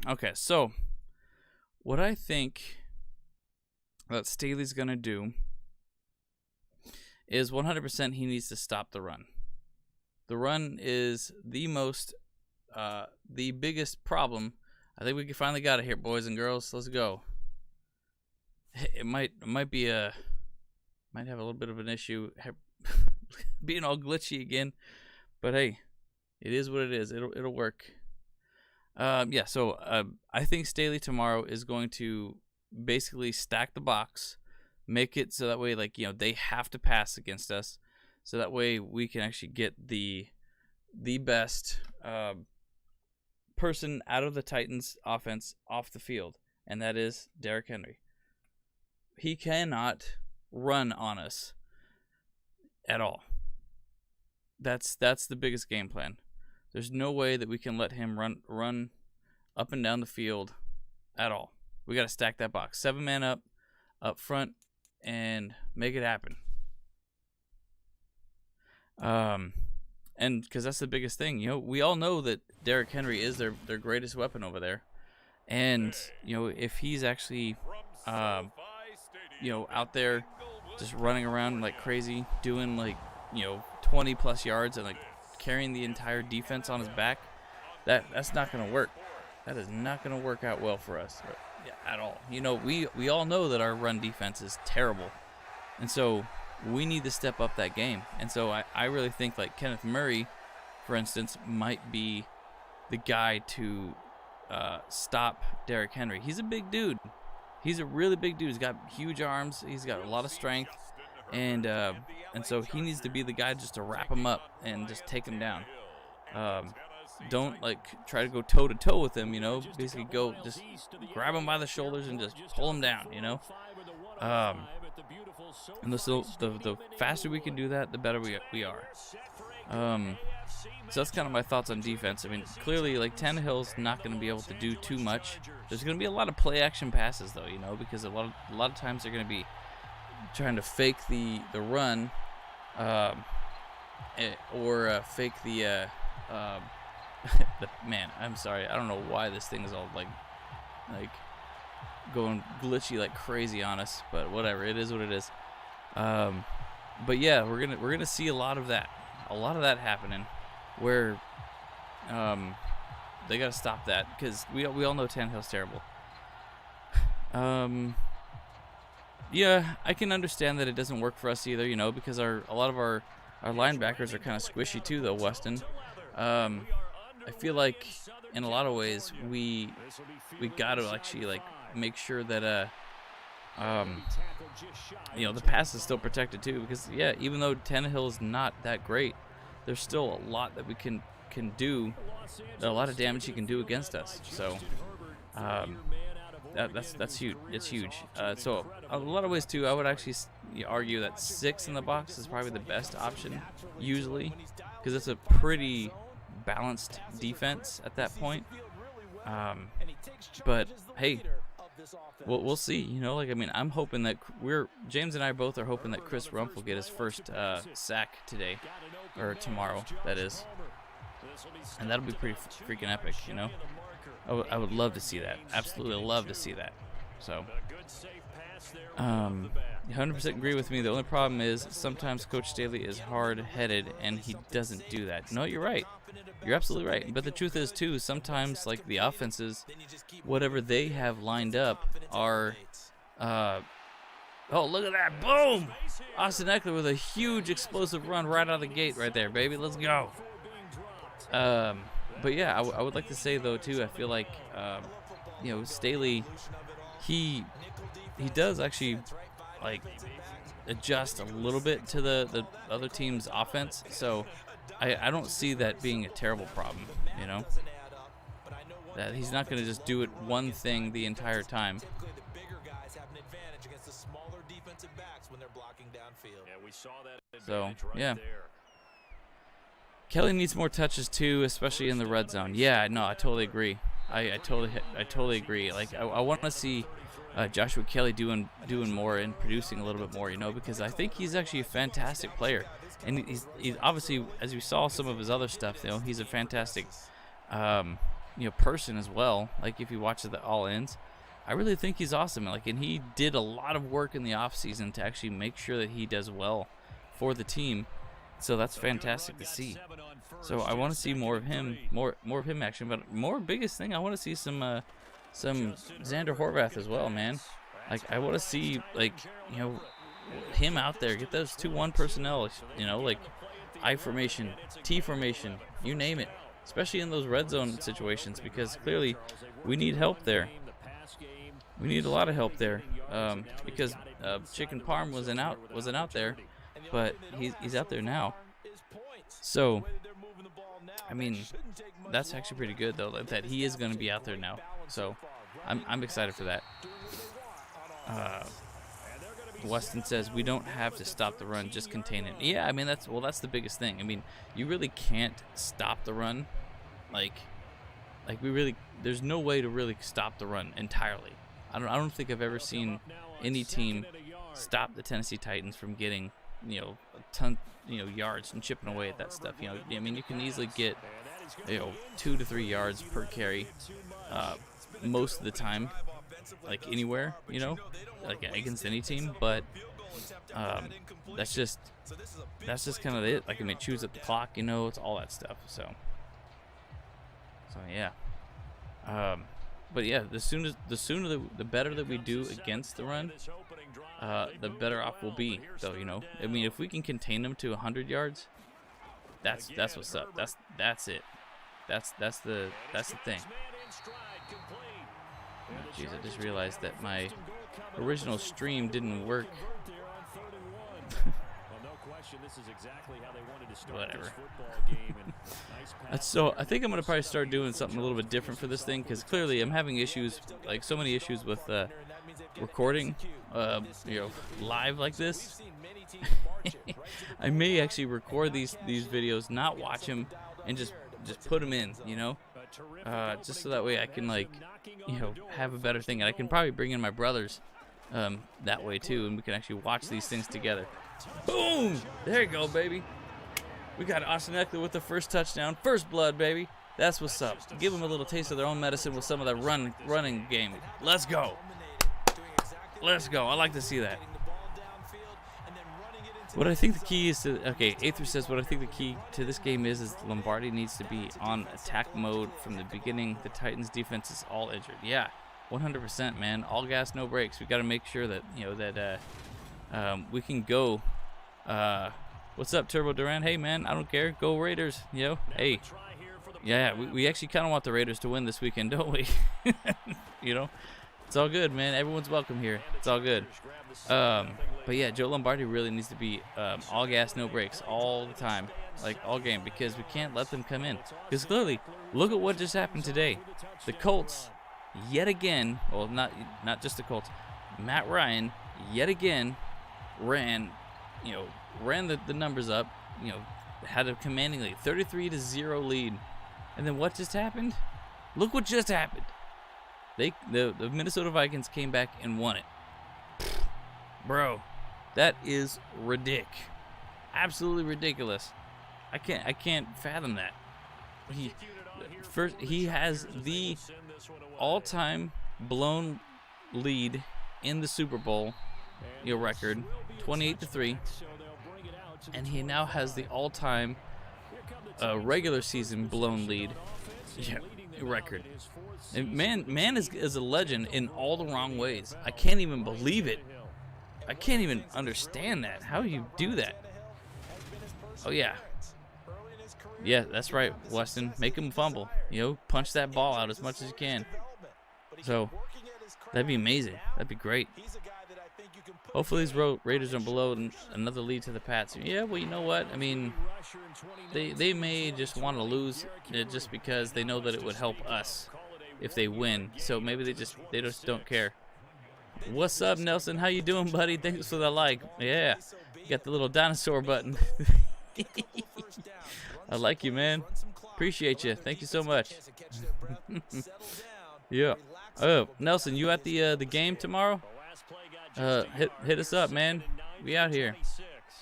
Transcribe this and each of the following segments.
Okay, so what I think that Staley's going to do is 100% he needs to stop the run. The run is the biggest problem. I think we finally got it here, boys and girls. Let's go. It might have a little bit of an issue being all glitchy again, but hey, it is what it is. It'll work. So I think Staley tomorrow is going to basically stack the box, make it so that way, like, they have to pass against us, so that way we can actually get the best person out of the Titans offense off the field, and that is Derrick Henry. He cannot run on us at all. That's the biggest game plan. There's no way that we can let him run up and down the field at all. We got to stack that box. 7-man up front, and make it happen. And because that's the biggest thing. We all know that Derrick Henry is their greatest weapon over there. And, if he's actually, out there just running around like crazy, doing 20+ yards and carrying the entire defense on his back, that's not going to work. That is not going to work out well for us at all. We all know that our run defense is terrible, and so we need to step up that game. And so I really think Kenneth Murray, for instance, might be the guy to stop Derrick Henry. He's a big dude. He's a really big dude. He's got huge arms. He's got a lot of strength, and so he needs to be the guy just to wrap him up and just take him down. Don't try to go toe to toe with him. Basically go just grab him by the shoulders and just pull him down. And the faster we can do that, the better we are. So that's kind of my thoughts on defense. I mean, clearly, Tannehill's not going to be able to do too much. There's going to be a lot of play action passes, though, because a lot of times they're going to be trying to fake the run, or fake the man. I'm sorry, I don't know why this thing is all going glitchy like crazy on us, but whatever. It is what it is. But yeah, we're gonna see a lot of that happening, where they gotta stop that, because we all know Tannehill's terrible. Yeah, I can understand that it doesn't work for us either, because a lot of our linebackers are kind of squishy too, though, Weston. I feel like in a lot of ways we got to actually make sure that the pass is still protected too, because even though Tannehill is not that great, there's still a lot that we can do, a lot of damage he can do against us. So that's huge. It's huge. So a lot of ways too, I would actually argue that 6 in the box is probably the best option usually, because it's a pretty balanced defense at that point. But hey, we'll see. I'm hoping that James and I both are hoping that Chris Rumph will get his first sack today, or tomorrow, that is, and that'll be pretty freaking epic. I would love to see that. Absolutely love to see that. So 100% agree with me. The only problem is sometimes Coach Staley is hard-headed and he doesn't do that. No, you're right. You're absolutely right. But the truth is, too, sometimes, the offenses, whatever they have lined up are, oh, look at that. Boom! Austin Eckler with a huge explosive run right out of the gate right there, baby. Let's go. But yeah, I would like to say, though, too, I feel like, Staley, he does actually, adjust a little bit to the other team's offense. So I don't see that being a terrible problem, that he's not going to just do it one thing the entire time. So yeah, Kelly needs more touches too, especially in the red zone. Yeah, no, I totally agree. I totally agree. I want to see Joshua Kelly doing more and producing a little bit more, because I think he's actually a fantastic player, and he's obviously, as you saw some of his other stuff, he's a fantastic person as well. Like if you watch the all ins, I really think he's awesome. Like, and he did a lot of work in the off season to actually make sure that he does well for the team. So that's fantastic to see. So I want to see more of him, more of him action. But biggest thing, I want to see some Xander Horvath as well, man. Like I want to see him out there, get those 2-1 personnel, like I formation, T formation, you name it. Especially in those red zone situations, because clearly we need help there. We need a lot of help there, because Chicken Parm wasn't out there, but he's out there now. So, I mean, that's actually pretty good though, that he is going to be out there now. So, I'm excited for that. Weston says we don't have to stop the run, just contain it. Yeah, I mean that's the biggest thing. I mean, you really can't stop the run. Like there's no way to really stop the run entirely. I don't think I've ever seen any team stop the Tennessee Titans from getting, a ton, yards and chipping away at that stuff. I mean, you can easily get, 2 to 3 yards per carry, most of the time, like anywhere, like against any team. But that's just kind of it. Like, I mean, it chews up the clock, it's all that stuff. So yeah. But yeah, the sooner the better that we do against the run, the better off we'll be. Though, I mean, if we can contain them to 100 yards, that's what's up. That's it. That's the thing. Jeez, I just realized that my original stream didn't work. Whatever. So I think I'm gonna probably start doing something a little bit different for this thing, because clearly I'm having issues, like so many issues with recording, live like this. I may actually record these videos, not watch them, and just put them in, just so that way I can have a better thing, and I can probably bring in my brothers that way too, and we can actually watch these things together. Boom! There you go, baby. We got Austin Eckler with the first touchdown. First blood, baby. That's what's up. Give them a little taste of their own medicine with some of that running game. Let's go. Let's go. I like to see that. What I think the key is to... Okay, Aether says what I think the key to this game is Lombardi needs to be on attack mode from the beginning. The Titans defense is all injured. Yeah, 100%, man. All gas, no brakes. We got to make sure that, we can go... what's up, Turbo Duran? Hey, man, I don't care. Go Raiders, Hey, yeah, we actually kind of want the Raiders to win this weekend, don't we? It's all good, man. Everyone's welcome here. It's all good. But yeah, Joe Lombardi really needs to be all gas, no brakes, all the time, like all game, because we can't let them come in. Because clearly, look at what just happened today. The Colts, yet again, well, not just the Colts, Matt Ryan, yet again, ran the numbers up, had a commanding lead, 33-0 lead. And then what just happened? Look what just happened. The Minnesota Vikings came back and won it. Bro, that is absolutely ridiculous. I can't fathom that. He has the all-time blown lead in the Super Bowl, record, 28-3, and he now has the all-time regular season blown lead record. And man is a legend in all the wrong ways. I can't even believe it. I can't even understand that. How do you do that? Oh yeah, that's right, Weston. Make him fumble. Punch that ball out as much as you can. So that'd be amazing. That'd be great. Hopefully these Raiders don't blow another lead to the Pats. Yeah, well, you know what? I mean, they may just want to lose just because they know that it would help us if they win. So maybe they just don't care. What's up, Nelson? How you doing, buddy? Thanks for the like. Yeah, you got the little dinosaur button. I like you, man. Appreciate you. Thank you so much. Yeah. Oh, Nelson, you at the game tomorrow? Hit us up, man. We out here.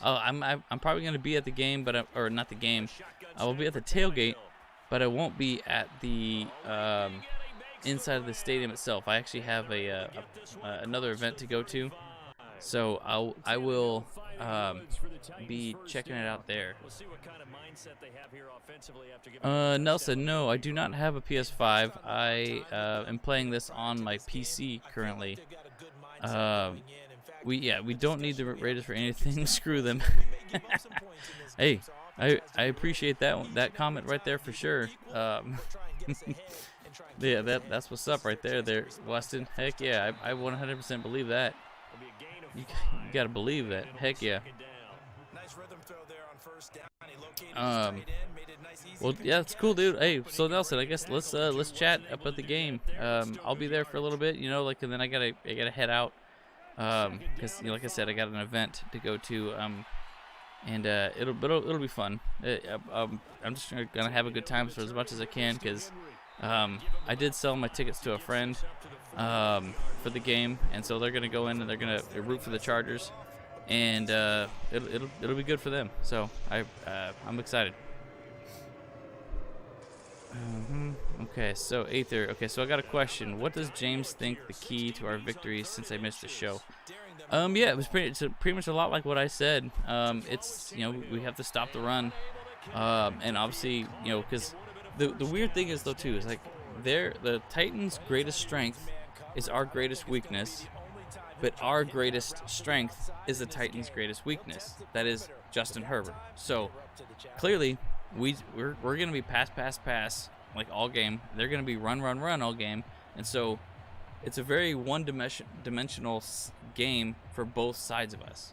Oh, I'm probably gonna be at the game, or not the game. I will be at the tailgate, but I won't be at the inside of the stadium itself. I actually have another event to go to, so I will be checking it out there. Nelson, no, I do not have a PS5. I am playing this on my PC currently. We don't need the Raiders for anything. Screw them. Hey, I appreciate that comment right there for sure. Yeah, that's what's up right there, Weston. Heck yeah, I 100% believe that. You gotta believe that. Heck yeah. Well, yeah, it's cool, dude. Hey, so Nelson, I guess let's chat about the game. I'll be there for a little bit, you know, like, and then I gotta head out. Because you know, like I said, I got an event to go to. And it'll be fun. I'm just gonna have a good time for as much as I can, because I did sell my tickets to a friend for the game, and so they're gonna go in and they're gonna root for the Chargers, and it'll be good for them. So I'm excited. Okay, so Aether. Okay, so I got a question. What does James think the key to our victory since I missed the show? Yeah, it was pretty much a lot like what I said. It's, you know, we have to stop the run, and obviously, you know, because the weird thing is though too is like the Titans' greatest strength is our greatest weakness, but our greatest strength is the Titans' greatest weakness. That is Justin Herbert. So clearly, we're gonna be pass like all game. They're gonna be run all game, and so it's a very one-dimensional game for both sides of us.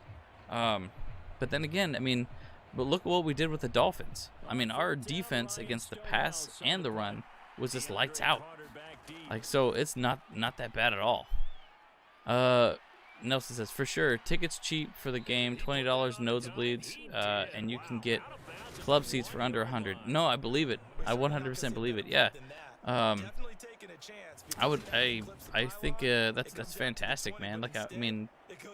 But then again, I mean, but look at what we did with the Dolphins. I mean, our defense against the pass and the run was just lights out. Like, so it's not that bad at all. Nelson says, for sure, tickets cheap for the game, $20 nosebleeds, and you can get club seats for under 100. No, I believe it. I 100% believe it. Yeah. I think that's fantastic, man. Like, I mean,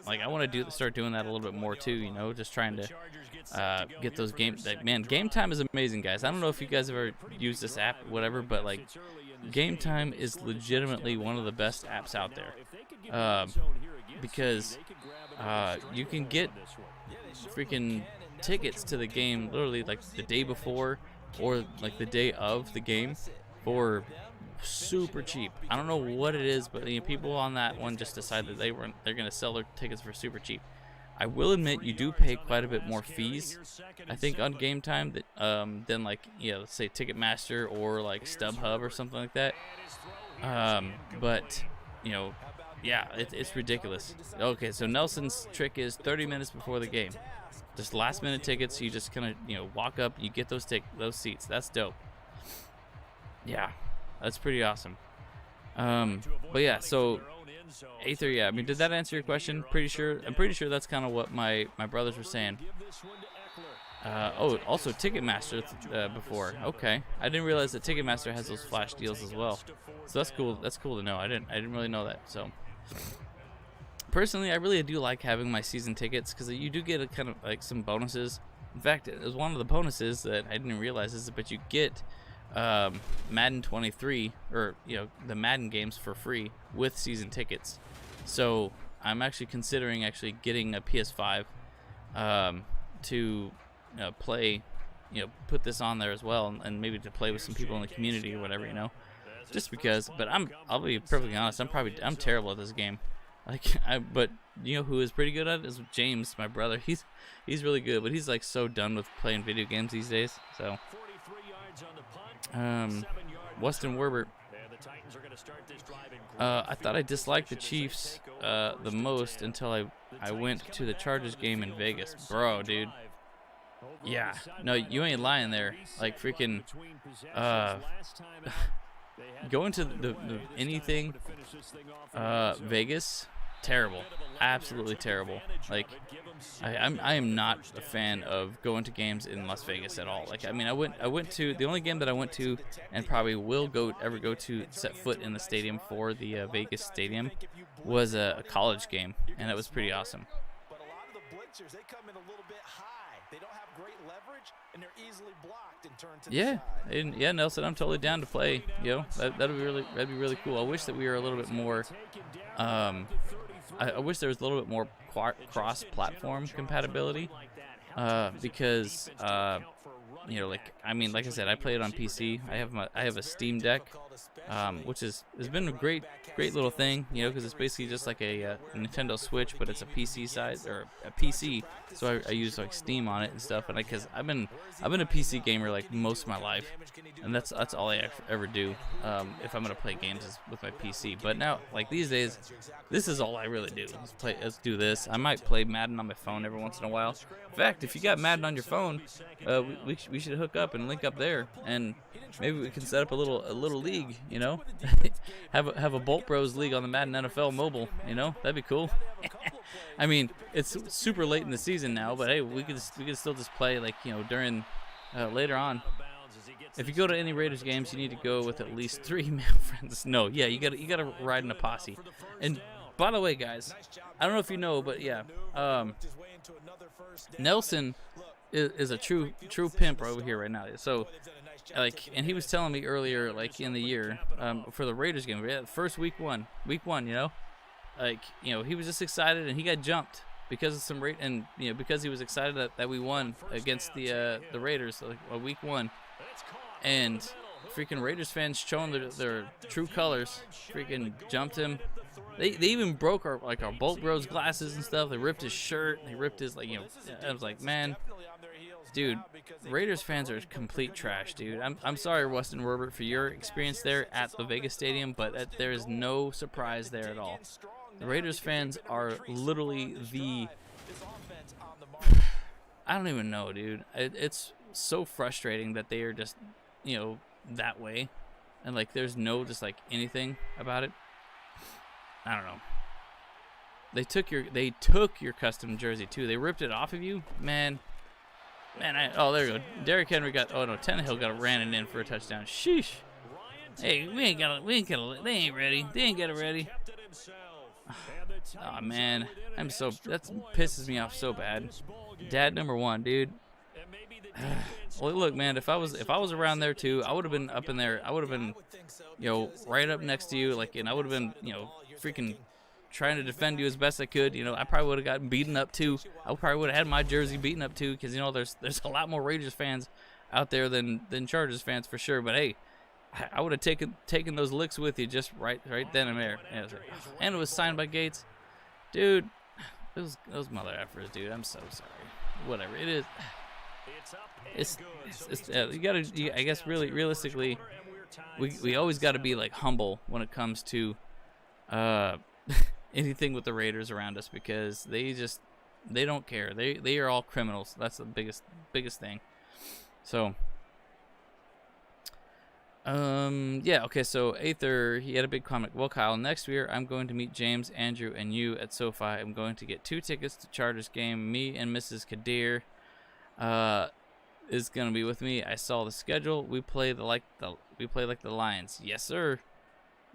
like, I want to start doing that a little bit more too. You know, just trying to get those games. Like, man, Game Time is amazing, guys. I don't know if you guys ever used this app, whatever, but like, Game Time is legitimately one of the best apps out there, because you can get freaking tickets to the game literally like the day before or like the day of the game for super cheap. I don't know what it is, but you know, people on that one just decided they're going to sell their tickets for super cheap. I will admit you do pay quite a bit more fees, I think, on Game Time than like, you know, let's say Ticketmaster or like StubHub or something like that. But you know, yeah, it's ridiculous. Okay, so Nelson's trick is 30 minutes before the game, just last minute tickets. You just kind of, you know, walk up, you get those seats. That's dope. Yeah, that's pretty awesome. But yeah, so Aether, yeah, I mean, did that answer your question? I'm pretty sure that's kind of what my brothers were saying. Oh, also Ticketmaster before. Okay, I didn't realize that Ticketmaster has those flash deals as well. So that's cool. That's cool to know. I didn't really know that. So personally, I really do like having my season tickets because you do get a kind of like some bonuses. In fact, it was one of the bonuses that I didn't realize is, but you get Madden 23, or you know, the Madden games for free with season tickets. So I'm actually considering getting a PS5 to play, you know, put this on there as well, and maybe to play with some people in the community or whatever, you know, just because. But I'll be perfectly honest, I'm terrible at this game. Like, but you know who is pretty good at it is James, my brother. He's really good, but he's like so done with playing video games these days. So Weston Werbert, I thought I disliked the Chiefs the most until I went to the Chargers game in Vegas. Bro, dude. Yeah, no, you ain't lying there. Like, freaking going to the anything Vegas, terrible, absolutely terrible. Like, I am not a fan of going to games in Las Vegas at all. Like, I mean, I went to the only game that I went to and probably will ever go to, set foot in the stadium for the Vegas stadium, was a college game, and that was pretty awesome. Yeah, and yeah, Nelson, I'm totally down to play. You know, that'd be really cool. I wish that we were a little bit more. I wish there was a little bit more cross-platform compatibility, because you know, like I said, I play it on PC. I have a Steam Deck, which has been a great little thing, you know, because it's basically just like a Nintendo Switch, but it's a PC size or a PC. So I use like Steam on it and stuff, and because I've been a PC gamer like most of my life, and that's all I ever do. If I'm gonna play games is with my PC. But now, like these days, this is all I really do. Let's do this. I might play Madden on my phone every once in a while. In fact, if you got Madden on your phone, we should hook up and link up there, and maybe we can set up a little league, you know. have a Bolt Bros league on the Madden NFL mobile, you know. That'd be cool. I mean, it's super late in the season now, but hey, we could still just play, like, you know, during later on. If you go to any Raiders games, you need to go with at least 3 male friends. No, yeah, you gotta ride in a posse. And by the way, guys, I don't know if you know, but yeah, Nelson is a true pimp over here right now. So, like, and he was telling me earlier, like in the year, for the Raiders game, yeah, first week one, you know, like, you know, he was just excited and he got jumped because of some and you know, because he was excited that we won against the Raiders, like week 1, and freaking Raiders fans showing their true colors, freaking jumped him. They even broke our Bolt Bros glasses and stuff. They ripped his shirt. They ripped his, like, you know. I was like, man, dude, Raiders fans are complete trash, dude. I'm sorry, Weston Herbert, for your experience there at the Vegas Stadium, but there is no surprise there at all. The Raiders fans are literally I don't even know, dude. It's so frustrating that they are just, you know, that way, and like there's no just like anything about it. I don't know. They took your custom jersey too. They ripped it off of you, man. Oh, there you go. Derrick Henry Tannehill ran it in for a touchdown. Sheesh. Hey, they ain't ready. They ain't got it ready. Oh man, that pisses me off so bad. Dad number 1, dude. Well, look, man, if I was around there too, I would have been up in there. I would have been, you know, right up next to you, like, and I would have been, you know, freaking trying to defend you as best I could. You know, I probably would have gotten beaten up too. I probably would have had my jersey beaten up too, because, you know, there's a lot more Raiders fans out there than Chargers fans for sure. But hey, I would have taken those licks with you just right then and there. And it was signed by Gates, dude. Those mother effers, dude. I'm so sorry. Whatever it is. It's you gotta. I guess realistically, we always got to be like humble when it comes to anything with the Raiders around us, because they don't care. They are all criminals. That's the biggest thing. So yeah, okay, so Aether, he had a big comment. Well, Kyle, next year I'm going to meet James, Andrew, and you at SoFi. I'm going to get 2 tickets to Chargers game. Me and Mrs. Kadir is gonna be with me. I saw the schedule. We play like the Lions. Yes, sir.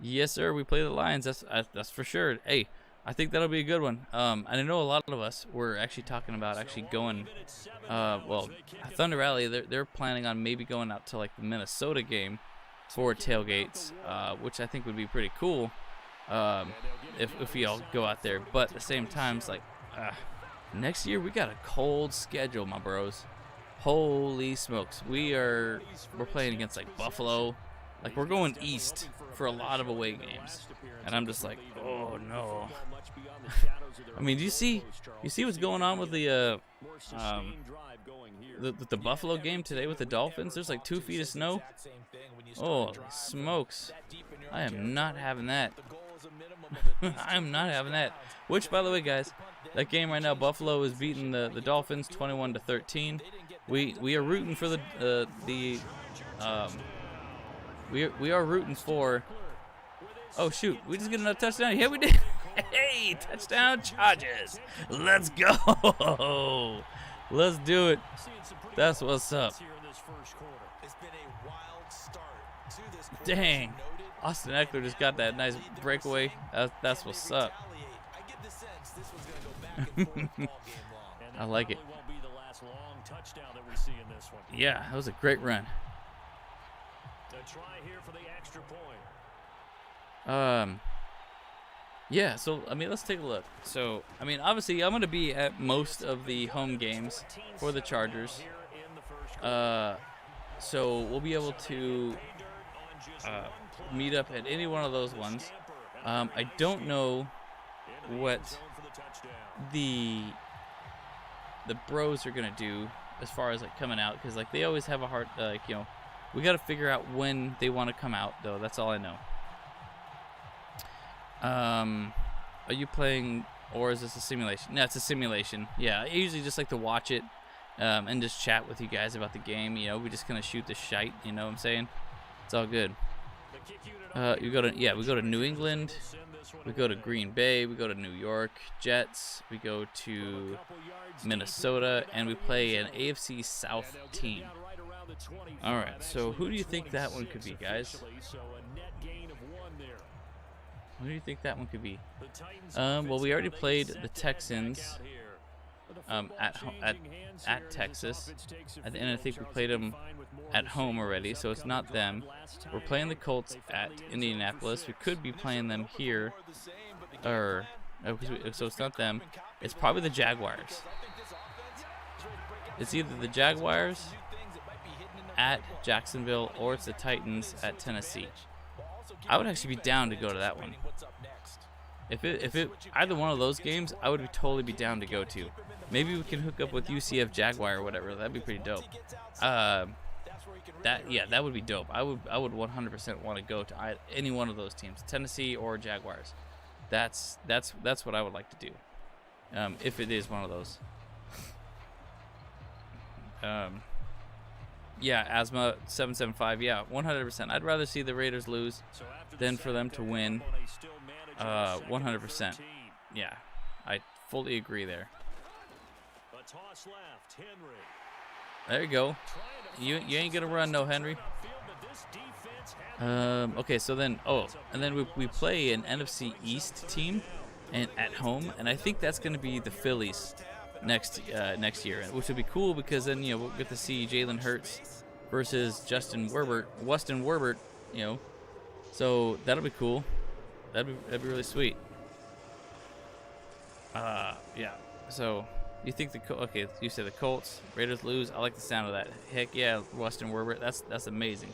Yes, sir. We play the Lions. That's for sure. Hey, I think that'll be a good one. And I know a lot of us were actually talking about going. Well, Thunder Valley, they're planning on maybe going out to like the Minnesota game for tailgates, which I think would be pretty cool. If we all go out there. But at the same time, it's like next year we got a cold schedule, my bros. Holy smokes. We're playing against like Buffalo. Like, we're going east for a lot of away games, and I'm just like, oh no. I mean, do you see what's going on with the Buffalo game today with the Dolphins? There's like 2 feet of snow. Oh smokes! I am not having that. I'm not having that. Which, by the way, guys, that game right now, Buffalo is beating the Dolphins 21-13. We are rooting for we are rooting for. Oh shoot! We just get another touchdown. Yeah, we did. Hey, touchdown Chargers! Let's go! Let's do it. That's what's up. Dang! Austin Eckler just got that nice breakaway. That's what's up. I like it. touchdown that we see in this one. Yeah, that was a great run. A try here for the extra point. Yeah, so, I mean, let's take a look. So, I mean, obviously, I'm going to be at most of the home games for the Chargers. So, we'll be able to meet up at any one of those ones. I don't know what the bros are going to do as far as, like, coming out. Because, like, they always have a hard, like, you know, we got to figure out when they want to come out, though. That's all I know. Are you playing, or is this a simulation? No, it's a simulation. Yeah, I usually just like to watch it, and just chat with you guys about the game. You know, we just kind of shoot the shite. You know what I'm saying? It's all good. We go to New England. We go to Green Bay. We go to New York Jets. We go to Minnesota, and we play an AFC South team. All right. So who do you think that one could be, guys? Who do you think that one could be? Well, we already played the Texans at Texas, and I think we played them at home already, so it's not them. We're playing the Colts at Indianapolis. We could be playing them here, so it's not them. It's probably the Jaguars. It's either the Jaguars at Jacksonville or it's the Titans at Tennessee. I would actually be down to go to that one. If it either one of those games, I would totally be down to go to. Maybe we can hook up with UCF Jaguar or whatever. That'd be pretty dope. That would be dope. I would 100% want to go to any one of those teams, Tennessee or Jaguars. That's what I would like to do. If it is one of those. Yeah, Asthma 775. Yeah, 100%. I'd rather see the Raiders lose than for them to win. 100%. Yeah, I fully agree there. There you go. You ain't gonna run, no, Henry. Okay, so then we play an NFC East team, and at home, and I think that's gonna be the Phillies next year, which would be cool because then we'll get to see Jalen Hurts versus Weston Werbert, so that'll be cool. That'd be really sweet. Yeah. So you think you said the Colts, Raiders lose. I like the sound of that. Heck yeah, Weston Werbert. That's amazing.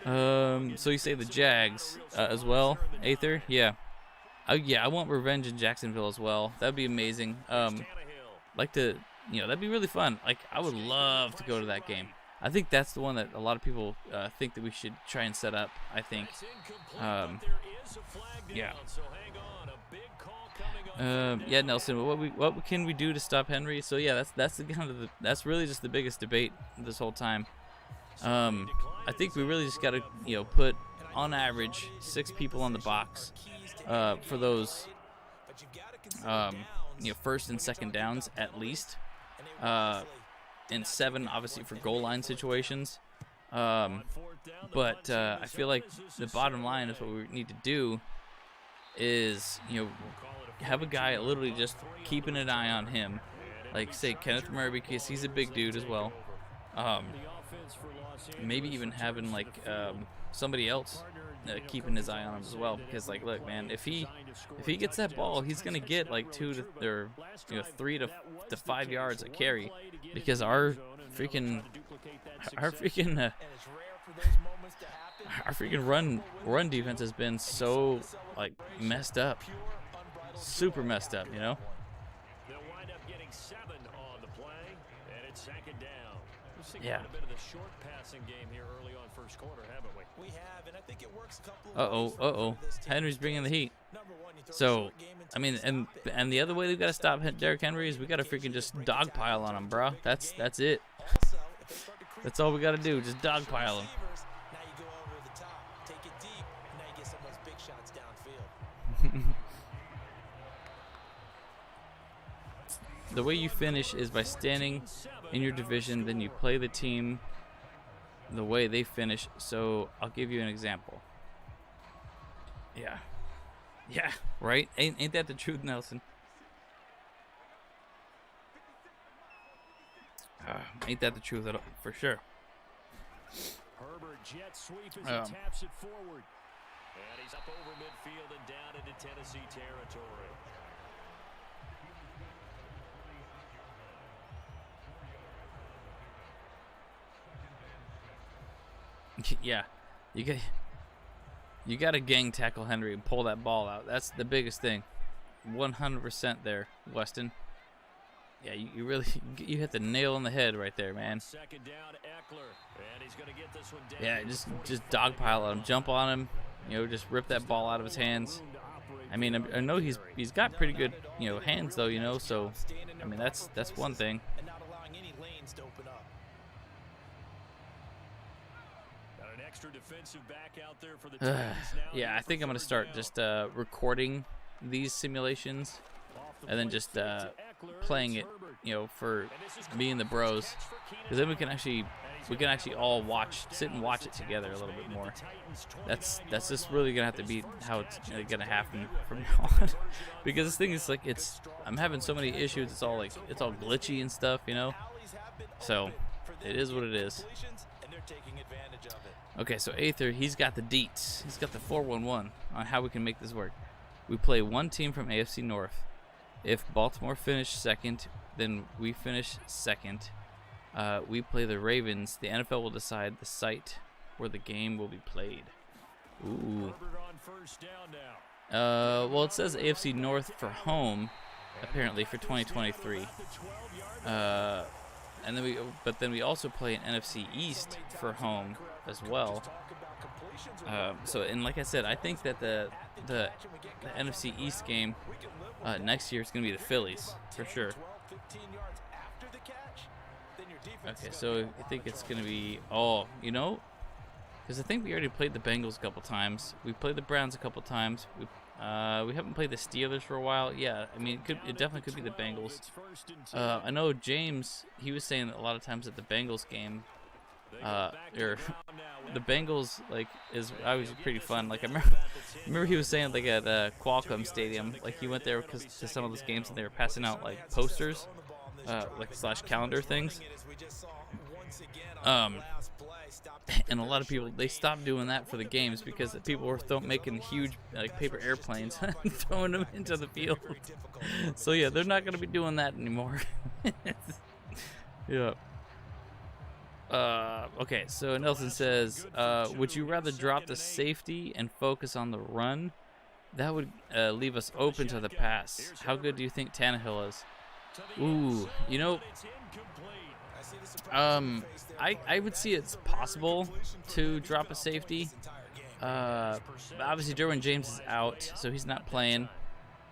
So you say the Jags as well, Aether? Yeah. I want revenge in Jacksonville as well. That'd be amazing. Like to, that'd be really fun. Like, I would love to go to that game. I think that's the one that a lot of people think that we should try and set up. I think. Yeah. Yeah, Nelson. What can we do to stop Henry? So yeah, that's really just the biggest debate this whole time. I think we really just got to put on average 6 people on the box for those first and second downs at least, and 7 obviously for goal line situations. But I feel like the bottom line is what we need to do is have a guy literally just keeping an eye on him, like say Kenneth Murray, because he's a big dude as well. Maybe even having like somebody else keeping his eye on him as well, because like, look, man, if he gets that ball, he's gonna get like 3 to 5 yards a carry, because our freaking run defense has been so like messed up, super messed up, They'll wind up getting 7 on the play, and it's second down. We've seen quite a bit of the short passing game here early on first quarter, haven't we? We have, and I think it works a couple. Henry's bringing the heat. So, I mean, and the other way we've got to stop Derrick Henry is we got to freaking just dogpile on him, bro. That's it. That's all we got to do, just dogpile him. Now you go over the top, take it deep, and now you get some of those big shots downfield. The way you finish is by standing in your division, then you play the team the way they finish. So I'll give you an example. Yeah, right? Ain't that the truth, Nelson? Ain't that the truth for sure? Herbert jet sweep as he taps it forward. And he's up over midfield and down into Tennessee territory. Yeah, you got to gang tackle Henry and pull that ball out. That's the biggest thing. 100% there, Weston. Yeah, you really hit the nail on the head right there, man. Second down, Eckler, and he's going to get this one down. Yeah, just dogpile on him, jump on him, just rip that ball out of his hands. I mean, I know he's got pretty good, hands though, so I mean that's one thing. And not allowing any lanes to open up. Got an extra defensive back out there for the Titans now. Yeah, I think I'm gonna start just recording these simulations and then just playing it, for me and the bros, because then we can actually all sit and watch it together a little bit more. That's just really gonna have to be how it's gonna happen from now on, because this thing is like I'm having so many issues. It's all glitchy and stuff, So it is what it is. Okay, so Aether, he's got the deets. He's got the 411 on how we can make this work. We play one team from AFC North. If Baltimore finish second, then we finish second. We play the Ravens. The NFL will decide the site where the game will be played. Ooh. Well, it says AFC North for home, apparently for 2023. And then we also play an NFC East for home as well. And like I said, I think that the NFC East game next year is going to be the Phillies for sure. Okay, so I think it's going to be because I think we already played the Bengals a couple times. We played the Browns a couple times. We haven't played the Steelers for a while. Yeah, I mean it definitely could be the Bengals. I know James, he was saying a lot of times that the Bengals game or the Bengals is always pretty fun. Like I remember he was saying at Qualcomm Stadium, he went there to some of those games and they were passing out posters, / calendar things. And a lot of people, they stopped doing that for the games because people were making huge paper airplanes and throwing them into the field. So yeah, they're not going to be doing that anymore. Yeah. Okay, so Nelson says, would you rather drop the safety and focus on the run? That would leave us open to the pass. How good do you think Tannehill is? Ooh, I would see it's possible to drop a safety. Obviously Derwin James is out, so he's not playing.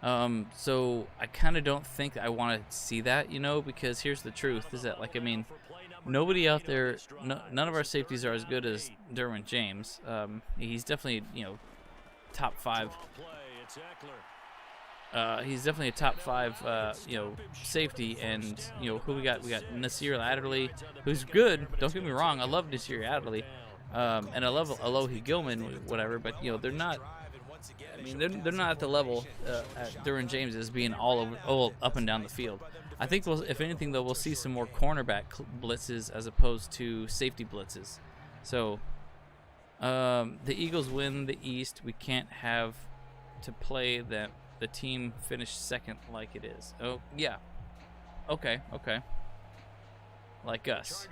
So I kind of don't think I want to see that, because here's the truth: is that nobody out there, none of our safeties are as good as Derwin James. He's definitely top 5. He's definitely a top 5, safety, and who we got? We got Nasir Adderley, who's good. Don't get me wrong, I love Nasir Adderley, and I love Alohi Gilman, whatever. But they're not. I mean, they're not at the level at Derwin James is being all up and down the field. I think if anything though, we'll see some more cornerback blitzes as opposed to safety blitzes. So the Eagles win the East. We can't have to play the team finish second like it is. Oh yeah. Okay. Like us.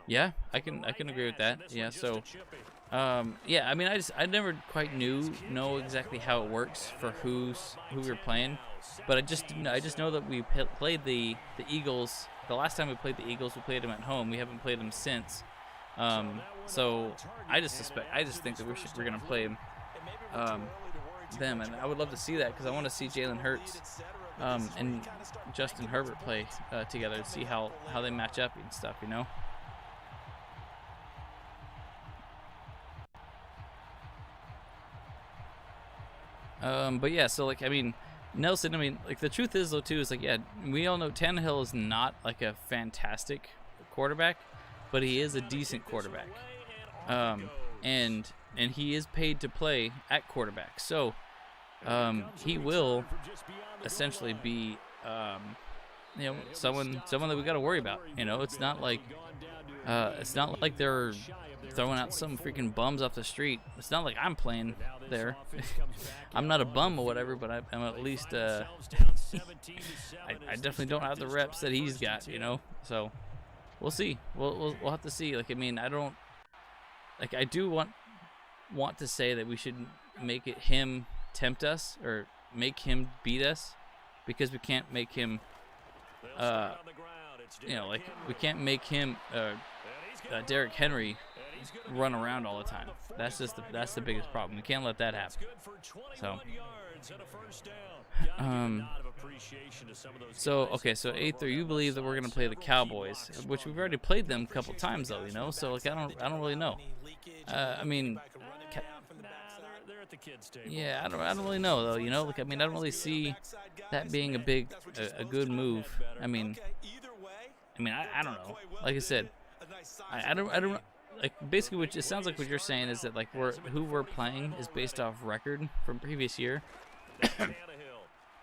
Yeah, I can agree with that. Yeah, so yeah, I mean I never quite know exactly how it works for who we were playing, but I just know that we played the Eagles. The last time we played the Eagles, we played them at home. We haven't played them since. So I just think that we're gonna play them, and I would love to see that because I want to see Jalen Hurts and Justin Herbert play together and see how they match up and stuff, But yeah, so Nelson, the truth is though too is we all know Tannehill is not a fantastic quarterback, but he is a decent quarterback. And he is paid to play at quarterback. So he will essentially be someone that we got to worry about. It's not like they're throwing out some freaking bums off the street. It's not like I'm playing there. I'm not a bum or whatever, but I'm at least I definitely don't have the reps that he's got, So we'll see. We'll have to see. Like, I mean, I do want to say that we should make it him tempt us or make him beat us, because we can't make him we can't make him Derrick Henry run around all the time. That's the biggest problem. We can't let that happen. So so Aether, you believe that we're gonna play the Cowboys, which we've already played them a couple times though, So like I don't really know. I mean, yeah, I don't really know though, Like, I mean, I don't really see that being a good move. I mean, I don't know. Like I said, I don't like, basically what it sounds like what you're saying is that like who we're playing is based off record from previous year.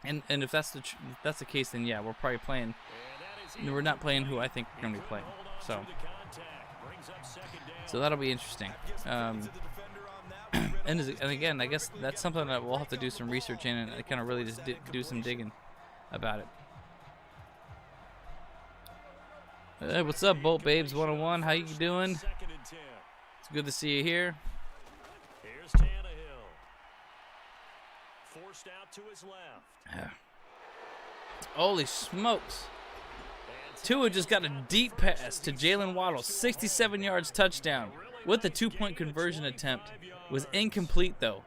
and if that's the case, then yeah, we're probably playing. We're not playing who I think we're gonna be playing. So that'll be interesting. And again, I guess that's something that we'll have to do some research in and kind of really just do some digging about it. Hey, what's up, Bolt Babes 101? How you doing? It's good to see you here. Here's Tannehill. Forced out to his left. Yeah. Holy smokes. Tua just got a deep pass to Jalen Waddle, 67 yards, touchdown, with the 2-point conversion attempt. Was incomplete though.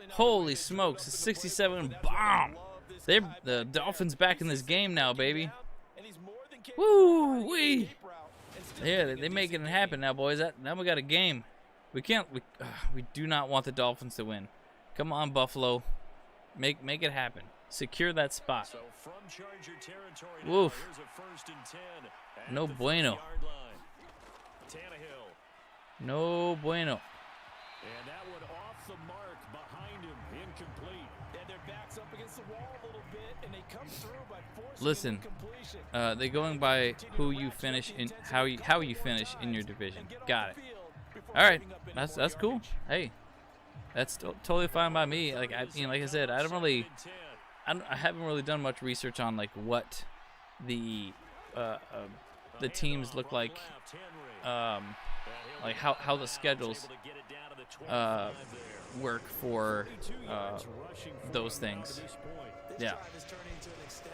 Holy smokes, a 67 bomb. The Dolphins back in this game now, baby. Woo wee. Yeah, they making it happen now, boys. Now we got a game. We do not want the Dolphins to win. Come on, Buffalo. Make it happen. Secure that spot. So from Charger territory, woof. here's a 1st and 10 No bueno. Tannehill. No bueno. And that one off the mark behind him, incomplete. And their backs up against the wall a little bit, and they come through by forcing Listen, incompletion. they're going by who you finish in, how you finish in your division. Got it. All right, that's cool. Hey, that's totally fine by me. Like like I said, I haven't really done much research on like what the teams look like, like how the schedules work for those things. Yeah,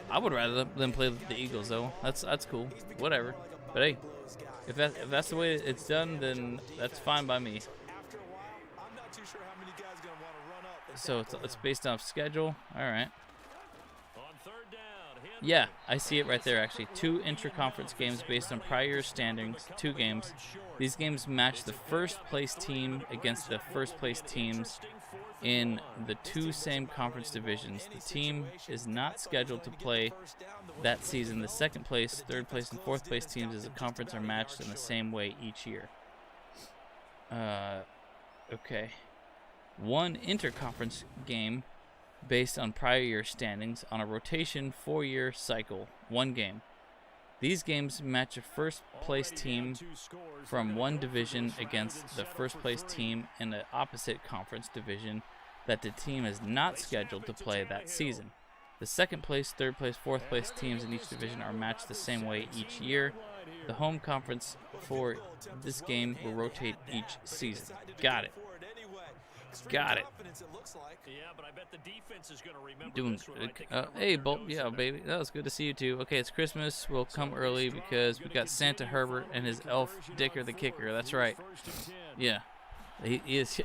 I would rather them play the Eagles though. That's cool. Whatever. But hey, if that's the way it's done, then that's fine by me. So it's based off schedule. All right. Yeah, I see it right there, actually. 2 intra-conference games based on prior year standings, 2 games. These games match the first-place team against the first-place teams in the 2 same conference divisions. The team is not scheduled to play that season. The second-place, third-place, and fourth-place teams as a conference are matched in the same way each year. Okay. 1 inter-conference game based on prior year standings on a rotation 4-year cycle, 1 game. These games match a first-place team from one division against the first-place team in the opposite conference division that the team is not scheduled to play that season. The second-place, third-place, fourth-place teams in each division are matched the same way each year. The home conference for this game will rotate each season. Got it. Got it. Yeah, but I bet the defense is going to remember Doing hey, Bolt. Yeah, baby. That was good to see you too. Okay, it's Christmas. We'll come early because we got Santa Herbert and his elf Dicker the kicker. That's right. Yeah, he is.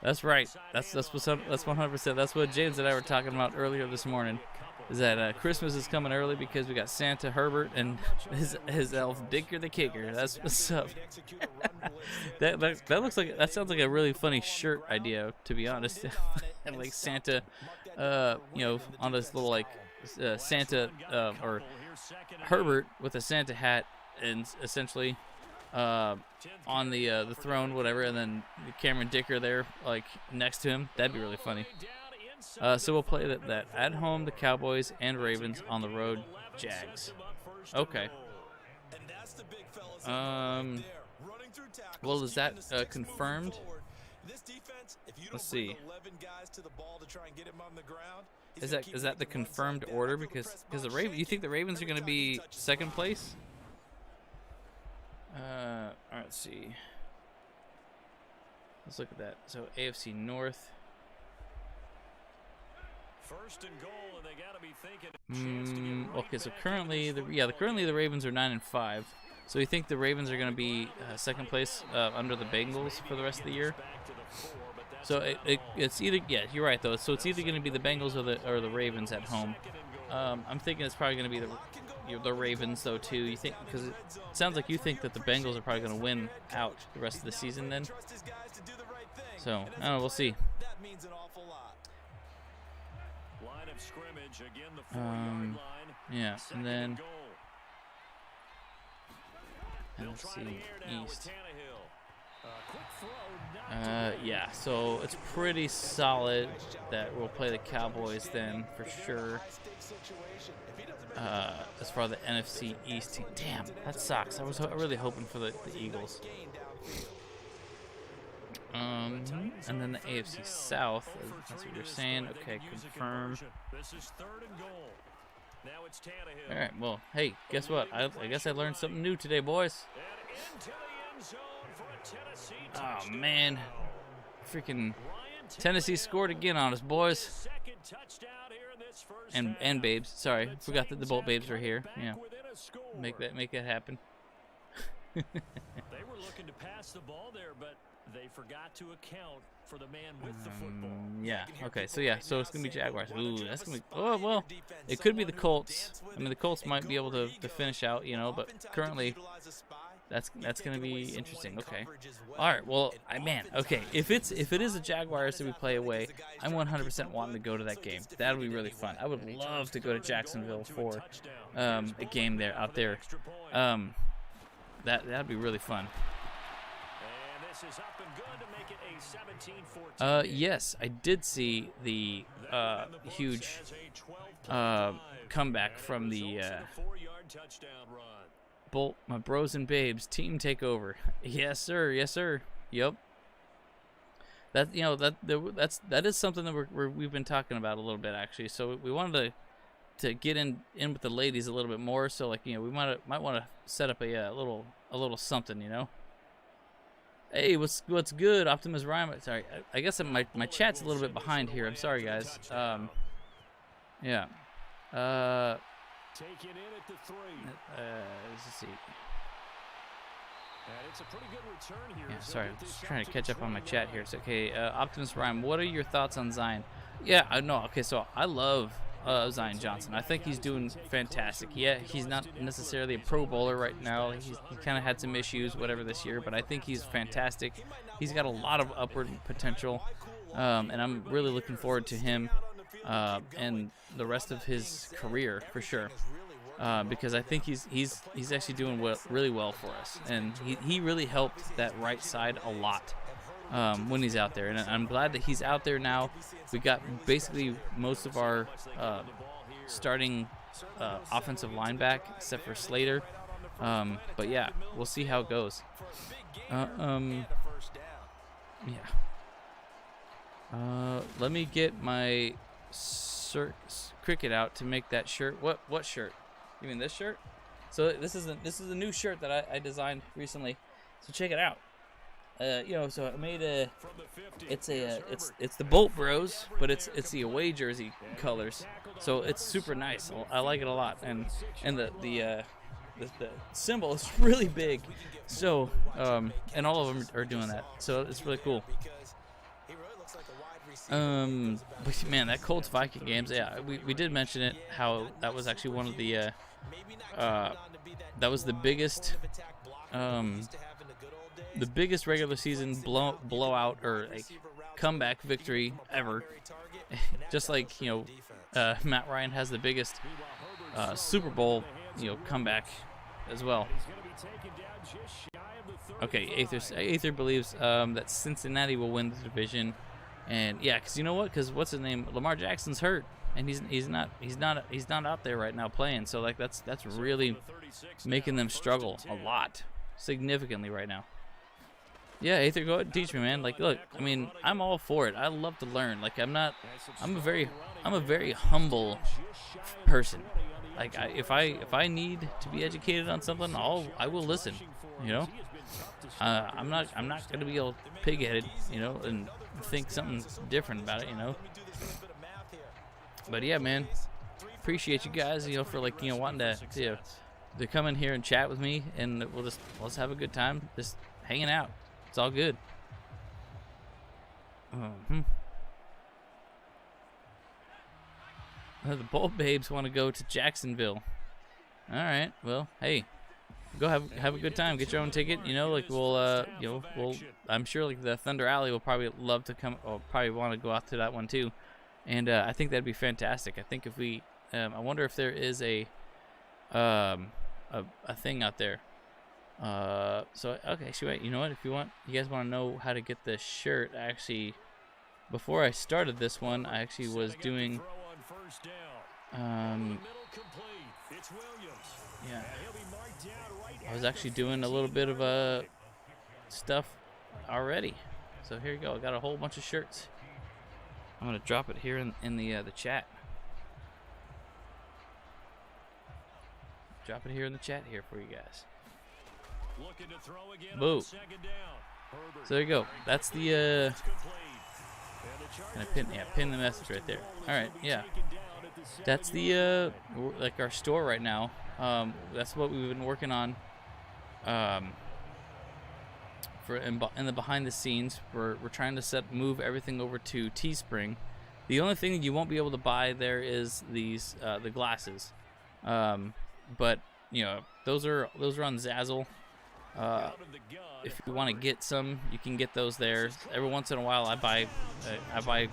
That's right. That's 100%. That's what James and I were talking about earlier this morning. Is that Christmas is coming early because we got Santa Herbert and his elf Dicker the kicker. That's what's up. that looks like, that sounds like a really funny shirt idea, to be honest. And like Santa, on this little like Santa or Herbert with a Santa hat and essentially on the throne, whatever, and then Cameron Dicker there like next to him. That'd be really funny. So we'll play that at home, the Cowboys and Ravens, on the road, Jags. Okay. Well, is that confirmed? Let's see. Is that the confirmed order? Because the Ravens, you think the Ravens are going to be second place? All right, let's see. Let's look at that. So AFC North. First and goal, and they got to be thinking. Okay, so currently the Ravens are 9-5. So you think the Ravens are going to be second place under the Bengals for the rest of the year? So it's either, yeah, you're right though. So it's either going to be the Bengals or the Ravens at home. I'm thinking it's probably going to be the Ravens though too. You think, because it sounds like you think that the Bengals are probably going to win out the rest of the season then. So I don't know, we'll see. Yeah, and then let's see, East. Yeah, so it's pretty solid that we'll play the Cowboys then for sure. As far as the NFC East team, damn, that sucks. I was really hoping for the Eagles. And then the AFC South, that's what you're saying. Okay, confirm. All right, well, hey, guess what? I guess I learned something new today, boys. Oh, man. Freaking Tennessee scored again on us, boys. And babes. Sorry, forgot that the Bolt babes were here. Yeah, make that happen. They were looking to pass the ball there, but they forgot to account for the man with the football. Yeah. Okay. So yeah. So it's gonna be Jaguars. Ooh, that's gonna be. Oh well, it could be the Colts. I mean, the Colts might be able to finish out, you know. But currently, that's gonna be interesting. Okay. All right. Well, man. Okay. If it is the Jaguars that we play away, I'm 100% wanting to go to that game. That'll be really fun. I would love to go to Jacksonville for a game there out there. That'd be really fun. Yes, I did see the huge comeback from the Bolt, my bros and babes team takeover. Yes, sir. Yes, sir. Yep. That that is something that we've been talking about a little bit actually. So we wanted to get in with the ladies a little bit more. So like, you know, we might want to set up a little something, you know. Hey, what's good, Optimus Rhyme? Sorry, I guess my chat's a little bit behind here. I'm sorry, guys. Yeah. Taking in at the 3. Let's see. And it's a pretty good return here. Yeah, sorry, I'm just trying to catch up on my chat here. It's okay. Optimus Rhyme, what are your thoughts on Zion? Yeah, I know. Okay, so I love Zion Johnson. I think he's doing fantastic. Yeah, he's not necessarily a Pro Bowler right now. He kind of had some issues, whatever, this year, but I think he's fantastic. He's got a lot of upward potential, and I'm really looking forward to him and the rest of his career for sure. Because I think he's actually doing really well for us, and he really helped that right side a lot. When he's out there, and I'm glad that he's out there now. We got basically most of our starting offensive line back, except for Slater. But yeah, we'll see how it goes. Yeah. Let me get my cricket out to make that shirt. What shirt? You mean this shirt? So this is a new shirt that I designed recently. So check it out. You know, so I made it's the Bolt Bros, but it's the away jersey colors, so it's super nice. I like it a lot, and the symbol is really big, so and all of them are doing that, so it's really cool. But man, that Colts Viking games, yeah, we did mention it, how that was actually one of the that was the biggest regular season blowout or like comeback victory ever. Just like, you know, Matt Ryan has the biggest Super Bowl, you know, comeback as well. Okay, Aether believes that Cincinnati will win the division. And yeah, because you know what? Because what's his name? Lamar Jackson's hurt, and he's not out there right now playing. So like that's really making them struggle a lot, significantly right now. Yeah, Aether, go ahead and teach me, man. Like, look, I mean, I'm all for it. I love to learn. Like, I'm a very humble person. Like, if I need to be educated on something, I will listen. You know, I'm not gonna be all pig-headed, you know, and think something different about it, you know. But yeah, man, appreciate you guys, you know, for like, you know, wanting to come in here and chat with me, and let's have a good time, just hanging out. It's all good. The Bull Babes want to go to Jacksonville. All right. Well, hey, go have a good time. Get your own ticket. You know, like I'm sure like the Thunder Alley will probably love to come, or probably want to go out to that one too. And I think that'd be fantastic. I think if we, I wonder if there is a thing out there. So okay, actually, wait. You know what? If you guys want to know how to get this shirt, actually, before I started this one, I actually was doing, yeah, I was actually doing a little bit of stuff already. So here you go. I got a whole bunch of shirts. I'm gonna drop it here in the chat. Drop it here in the chat here for you guys. Boo. So there you go. That's the pin the message right there. All right, yeah. That's the like our store right now. That's what we've been working on. For in the behind the scenes, we're trying to move everything over to Teespring. The only thing you won't be able to buy there is these the glasses. But you know, those are on Zazzle. If you want to get some, you can get those there. Every once in a while, I buy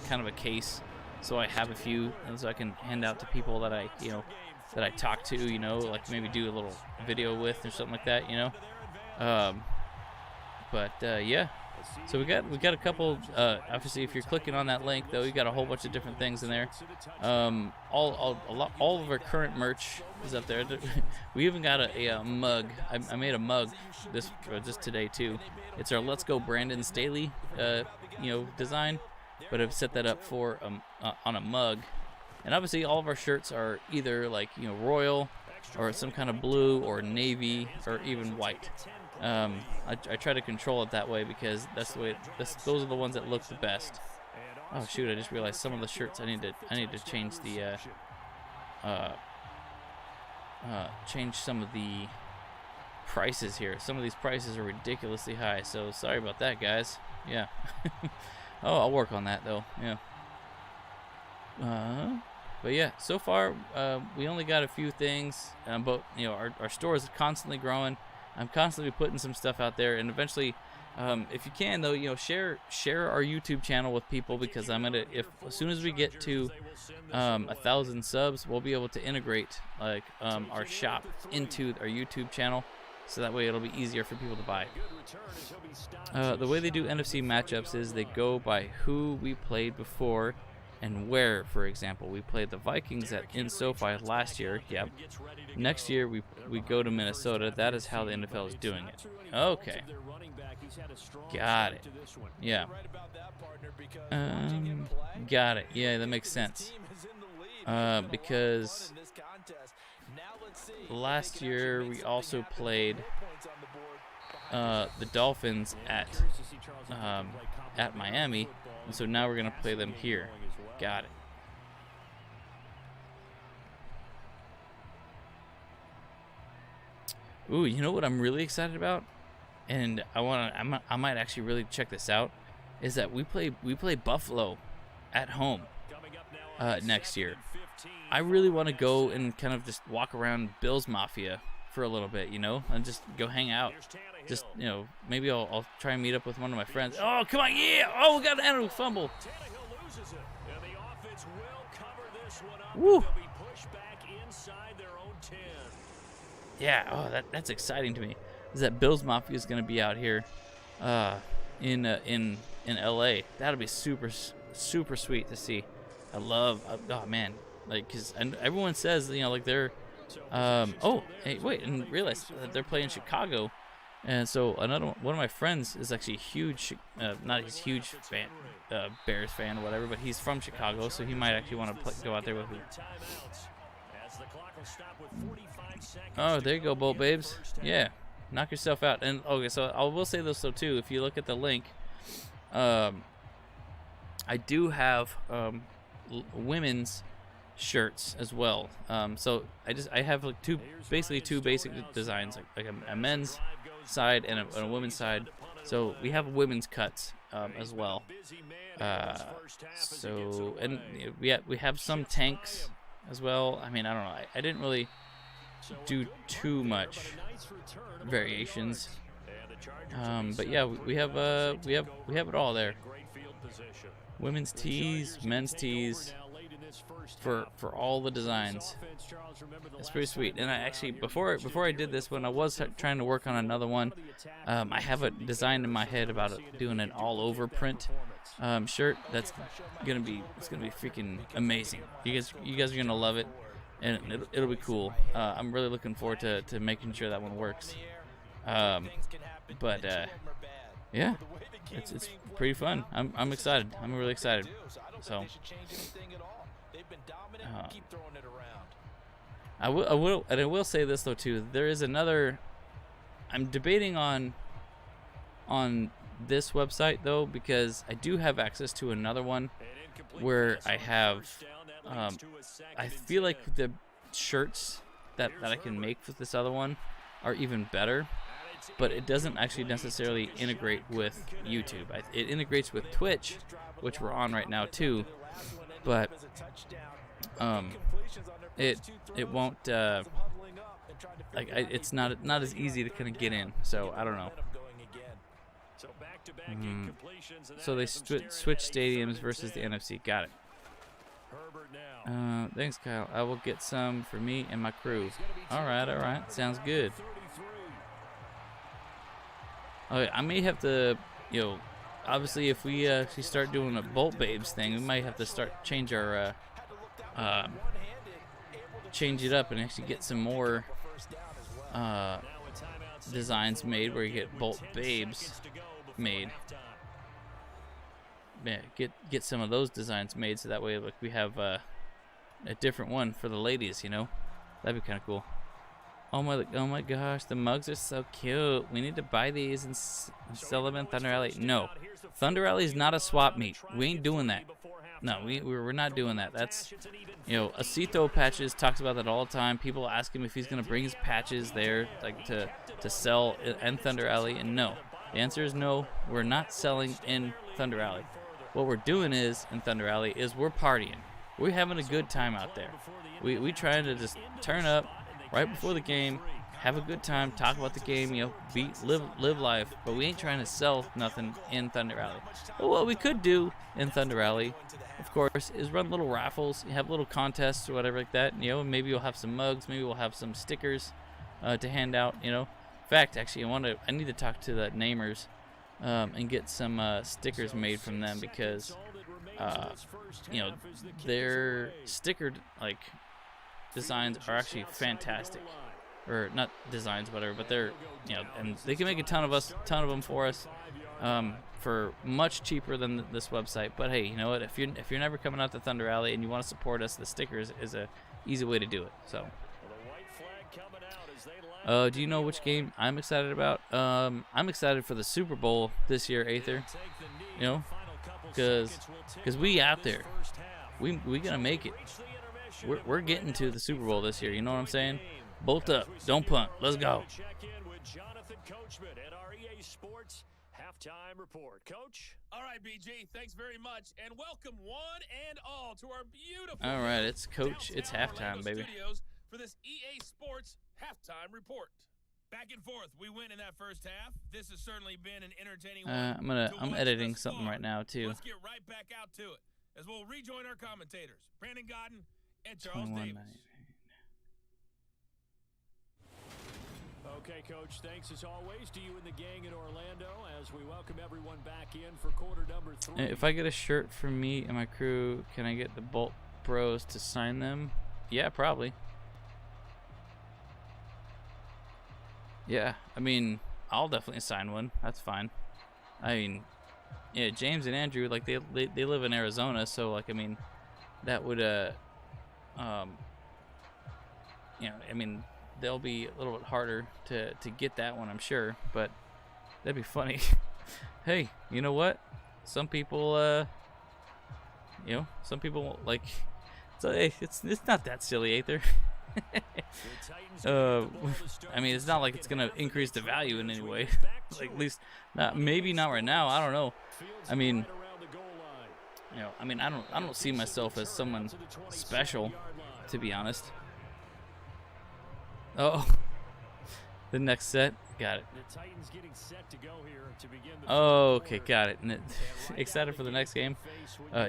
kind of a case, so I have a few, and so I can hand out to people that I talk to, you know, like maybe do a little video with or something like that, you know. Yeah. So we got a couple. Obviously, if you're clicking on that link, though, you got a whole bunch of different things in there. All of our current merch is up there. We even got a mug. I made a mug just today too. It's our Let's Go Brandon Staley, design, but I've set that up for on a mug. And obviously, all of our shirts are either like royal, or some kind of blue, or navy, or even white. I try to control it that way because that's the way. Those are the ones that look the best. Oh shoot! I just realized some of the shirts I need to change the change some of the prices here. Some of these prices are ridiculously high. So sorry about that, guys. Yeah. Oh, I'll work on that though. Yeah. But yeah, so far we only got a few things, but our store is constantly growing. I'm constantly putting some stuff out there, and eventually, if you can though, share our YouTube channel with people, because as soon as we get to 1,000 subs, we'll be able to integrate like our shop into our YouTube channel, so that way it'll be easier for people to buy. The way they do NFC matchups is they go by who we played before and where. For example, we played the Vikings in SoFi last year. Yep. Next year we go to Minnesota. That is how the NFL is doing it. Okay. Got it. Yeah. Got it. Yeah, that makes sense. Because last year we also played the Dolphins at Miami, and so now we're gonna play them here. Got it. Ooh, you know what I'm really excited about, and I might actually really check this out, is that we play Buffalo at home next year. I really want to go and kind of just walk around Bills Mafia for a little bit, and just go hang out. Just maybe I'll try and meet up with one of my friends. Oh, come on, yeah! Oh, we got an animal fumble. Woo! Yeah, oh, that's exciting to me. Is that Bills Mafia is going to be out here in LA. That'll be super super sweet to see. I love, oh man, like, cause and everyone says, you know, like they're, oh, hey, wait, and realize that they're playing Chicago, and so one of my friends is actually a huge, not a huge fan, Bears fan or whatever, but he's from Chicago, so he might actually want to go out there with me. Oh, there you go, Bolt Babes. Yeah, knock yourself out. And okay, so I will say this though too. If you look at the link, I do have women's shirts as well. So I have like basically two basic designs, like a men's side and a women's side. So we have women's cuts as well. So and we have some tanks as well. I mean, I don't know. I didn't really do too much variations. But yeah, we have it all there. Women's tees, men's tees, for all the designs. It's pretty sweet. And I actually before I did this one, I was trying to work on another one. I have a design in my head about doing an all over print shirt. It's gonna be freaking amazing. You guys are gonna love it, and it'll be cool. I'm really looking forward to making sure that one works. But yeah, it's pretty fun. I'm excited. I'm really excited. So I will say this though too. There is another. I'm debating on this website though, because I do have access to another one where I have. I feel like the shirts that I can make with this other one are even better, but it doesn't actually necessarily integrate with YouTube. It integrates with Twitch, which we're on right now too, but it won't it's not as easy to kind of get in. So I don't know. So they switch stadiums versus the NFC. Got it. Thanks, Kyle. I will get some for me and my crew. All right. Sounds good. Okay, I may have to, obviously if we start doing a Bolt Babes thing, we might have to change it up and actually get some more designs made where you get Bolt Babes made. Yeah, get some of those designs made so that way like we have a different one for the ladies, That'd be kind of cool. Oh my gosh, the mugs are so cute. We need to buy these and sell them in Thunder Alley. No, Thunder Alley is not a swap meet. We ain't doing that. No, we're not doing that. That's, Acito Patches talks about that all the time. People ask him if he's gonna bring his patches there, like to sell in Thunder Alley, and no. The answer is no. We're not selling in Thunder Alley. What we're doing is in Thunder Alley is we're partying. We're having a good time out there. We trying to just turn up right before the game, have a good time, talk about the game, live life. But we ain't trying to sell nothing in Thunder Alley. But what we could do in Thunder Alley, of course, is run little raffles, have little contests or whatever like that. Maybe we'll have some mugs, maybe we'll have some stickers to hand out. In fact, actually, I need to talk to the namers and get some stickers made from them because their sticker designs are actually fantastic, or not designs, whatever. But they're and they can make a ton of them for us for much cheaper than this website. But hey, you know what? If you're never coming out to Thunder Alley and you want to support us, the stickers is a easy way to do it. So. Do you know which game I'm excited about? I'm excited for the Super Bowl this year, Aether. Because we out there. We gonna make it. We're getting to the Super Bowl this year. You know what I'm saying? Bolt up, don't punt. Let's go. Coach. All right, BG. Thanks very much, and welcome one and all to our beautiful. All right, it's Coach. It's halftime, baby. For this EA Sports halftime report. Back and forth, we win in that first half. This has certainly been an entertaining one. I'm editing something right now too. Let's get right back out to it as we'll rejoin our commentators, Brandon Godden and Charles Davis. Okay, Coach, thanks as always to you and the gang in Orlando as we welcome everyone back in for quarter number 3. And if I get a shirt for me and my crew, can I get the Bolt Bros to sign them? Yeah, probably. Yeah, I mean, I'll definitely sign one. That's fine. I mean, yeah, James and Andrew, like they live in Arizona, so like I mean, that would you know, I mean, they'll be a little bit harder to get that one, I'm sure, but that'd be funny. Hey, you know what? Some people, you know, some people like. So hey, it's not that silly either. I mean, it's not like it's gonna increase the value in any way. Like at least, not maybe not right now. I don't know. I mean, you know, I mean, I don't see myself as someone special, to be honest. Oh, the next set, got it. Oh, okay, got it. Excited for the next game,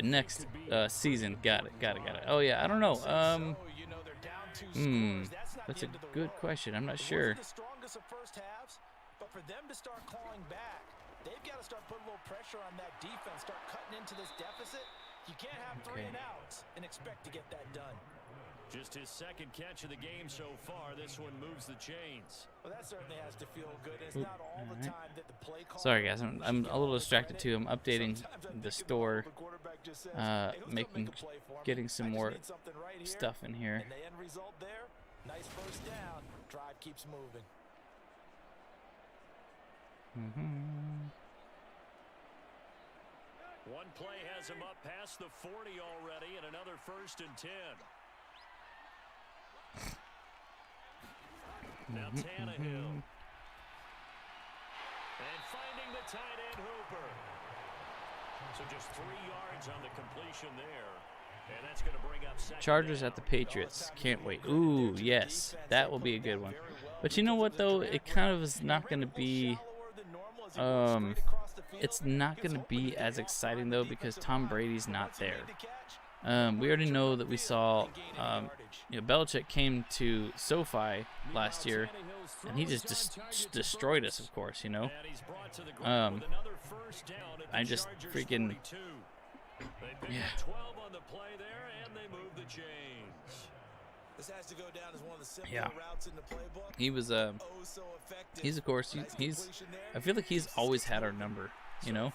next season. Got it. Oh yeah, I don't know. That's a good question. I'm not sure. But for them to start clawing back, they've got to start putting a little pressure on that defense, start cutting into this deficit. You can't have 3 and outs and expect to get that done. Just his second catch of the game so far. This one moves the chains. Well, that certainly has to feel good. It's not all the time that the play call. Sorry guys, I'm a little distracted too. I'm updating the store, getting some more stuff in here. And the end result there, nice first down. Drive keeps moving. One play has him up past the 40 already, and another 1st and 10. Now Tannehill. And finding the tight end Hooper. So just 3 yards on the completion there. And that's going to bring up Chargers at the Patriots. Can't wait. Ooh, yes. That will be a good one. But you know what, though? It kind of is not going to be... it's not going to be as exciting, though, because Tom Brady's not there. We already know that we saw, you know, Belichick came to SoFi last year, and he just destroyed us, of course, you know. I just freaking, yeah. Yeah. He was, he's of course, he's, I feel like he's always had our number. You know,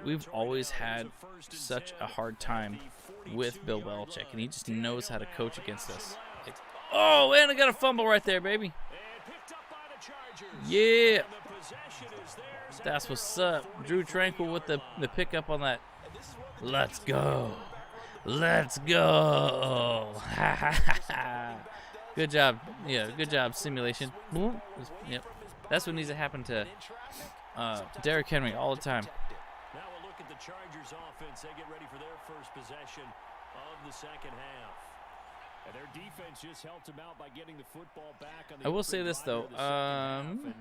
we've always had such a hard time with Bill Belichick, and he just knows how to coach against us. Like, oh, and I got a fumble right there, baby. Yeah. That's what's up. Drew Tranquil with the pickup on that. Let's go. Let's go. Good job. Yeah, good job, simulation. Yep. That's what needs to happen to Derrick Henry all the time. Now we'll look at the Chargers offense. They get ready for their first possession of the second half. And their defense just helped them out by getting the football back on the I will say this though, I'm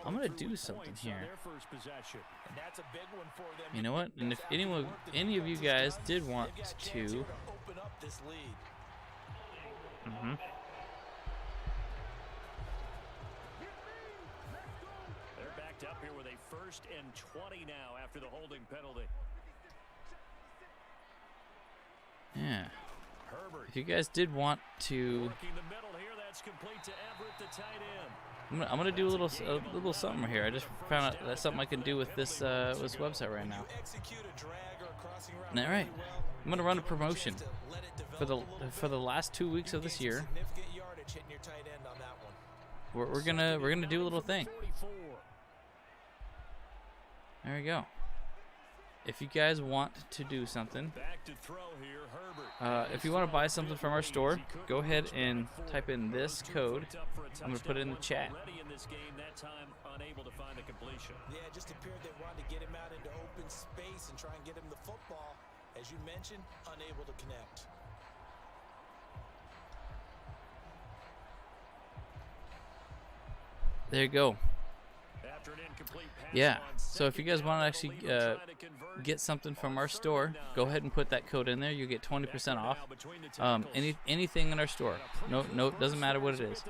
going to do something here. You know what? And if any of you guys did want to up here with a 1st and 20 now after the holding penalty. Yeah. If you guys did want to, I'm gonna do a little something right here. I just found out that's something I can do with this website right now. All right. I'm gonna run a promotion for the last 2 weeks of this year. We're gonna do a little thing. There we go. If you guys want to do something, if you want to buy something from our store, go ahead and type in this code. I'm going to put it in the chat. Yeah, it just appeared they wanted to get him out into open space and try and get him the football. As you mentioned, unable to connect. There you go. Yeah, so if you guys want to actually get something from our store, go ahead and put that code in there. You get 20% off. Anything in our store. No, doesn't matter what it is.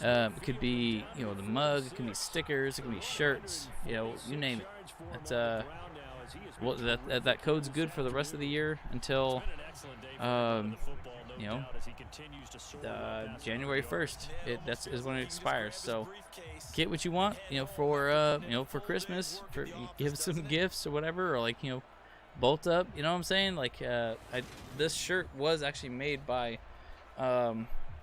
It could be, you know, the mug. It can be stickers. It can be shirts. You know, you name it. That's well, that code's good for the rest of the year until you know, January 1st. Is when it expires. So get what you want, you know, for Christmas, give some gifts or whatever, or like, you know, bolt up. You know what I'm saying? Like, this shirt was actually made by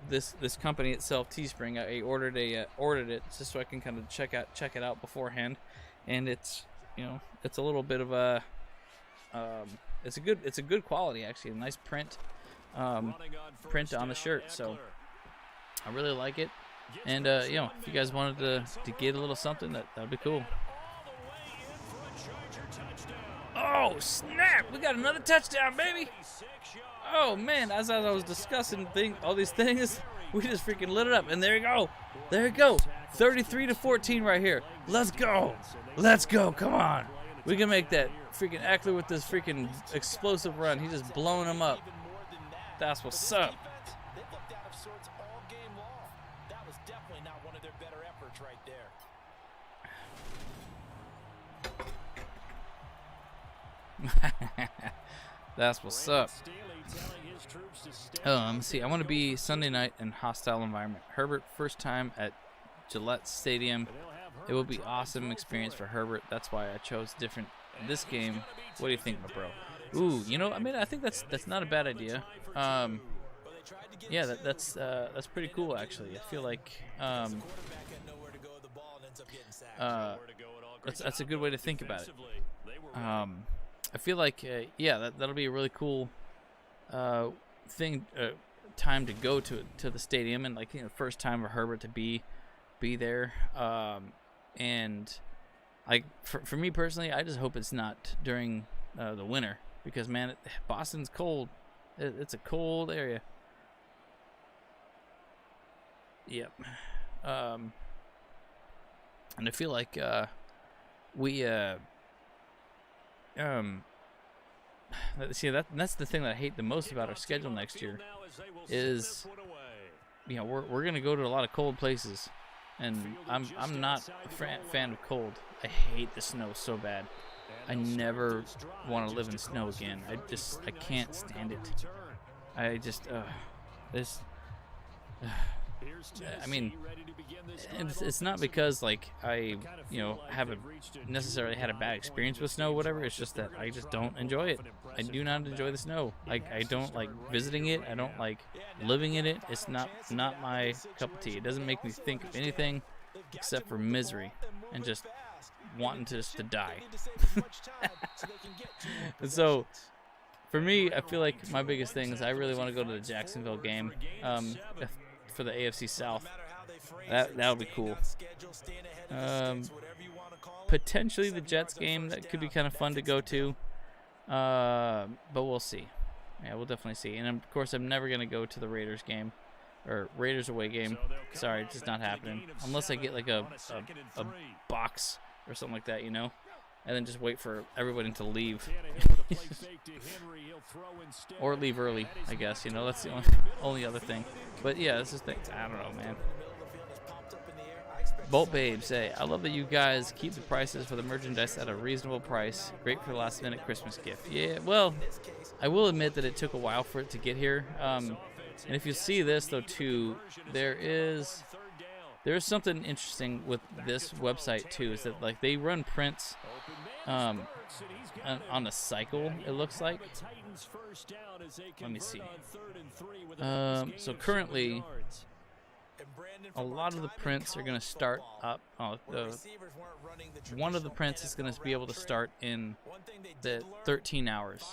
this company itself, Teespring. I ordered it just so I can kind of check it out beforehand, and it's, you know, it's a little bit of a it's a good quality, actually, a nice print on the shirt, so I really like it. And you know, if you guys wanted to get a little something, that'd be cool. Oh snap, we got another touchdown, baby. Oh man, as I was discussing all these things, we just freaking lit it up, and there you go, 33-14 right here. Let's go, come on, we can make that. Freaking Eckler with this freaking explosive run. He's just blowing them up. That's what's up. They looked out of sorts all game long. That was definitely not one of their better efforts right there. That's what's up. Let me see. I want to be Sunday night in hostile environment. Herbert, first time at Gillette Stadium. It will be awesome experience for Herbert. That's why I chose different this game. What do you think, my bro? Ooh, you know, I mean, I think that's not a bad idea. Yeah, that's pretty cool, actually. I feel like that's a good way to think about it. I feel like yeah, that'll be a really cool time to go to the stadium, and like, you know, first time for Herbert to be there. And like for me personally, I just hope it's not during the winter, because man, Boston's cold. It's a cold area. Yep. And I feel like see, that's the thing that I hate the most about our schedule next year is, you know, we're gonna go to a lot of cold places, and I'm not a fan of cold. I hate the snow so bad. I never want to live in snow again. I can't stand it. I just I mean, it's not because like I, you know, haven't necessarily had a bad experience with snow or whatever. It's just that I just don't enjoy it. I do not enjoy the snow. Like, I don't like visiting it. I don't like living in it. It's not my cup of tea. It doesn't make me think of anything except for misery and just wanting to die. And so for me, I feel like my biggest thing is I really want to go to the Jacksonville game for the AFC South. That would be cool. Potentially the Jets game, that could be kind of fun to go to, but we'll see. Yeah, we'll definitely see. And of course, I'm never gonna go to the Raiders game or Raiders away game. Sorry, it's just not happening unless I get like a box or something like that, you know, and then just wait for everybody to leave. Or leave early, I guess, you know, that's the only other thing. But yeah, this is things, I don't know, man. Bolt Babes say, I love that you guys keep the prices for the merchandise at a reasonable price. Great for the last minute Christmas gift. Yeah, well, I will admit that it took a while for it to get here. And if you see this though too, there's something interesting with this website too, is that like they run prints on a cycle, it looks like. Let me see. So currently a lot of the prints are going to start up. One of the prints is going to be able to start in the 13 hours.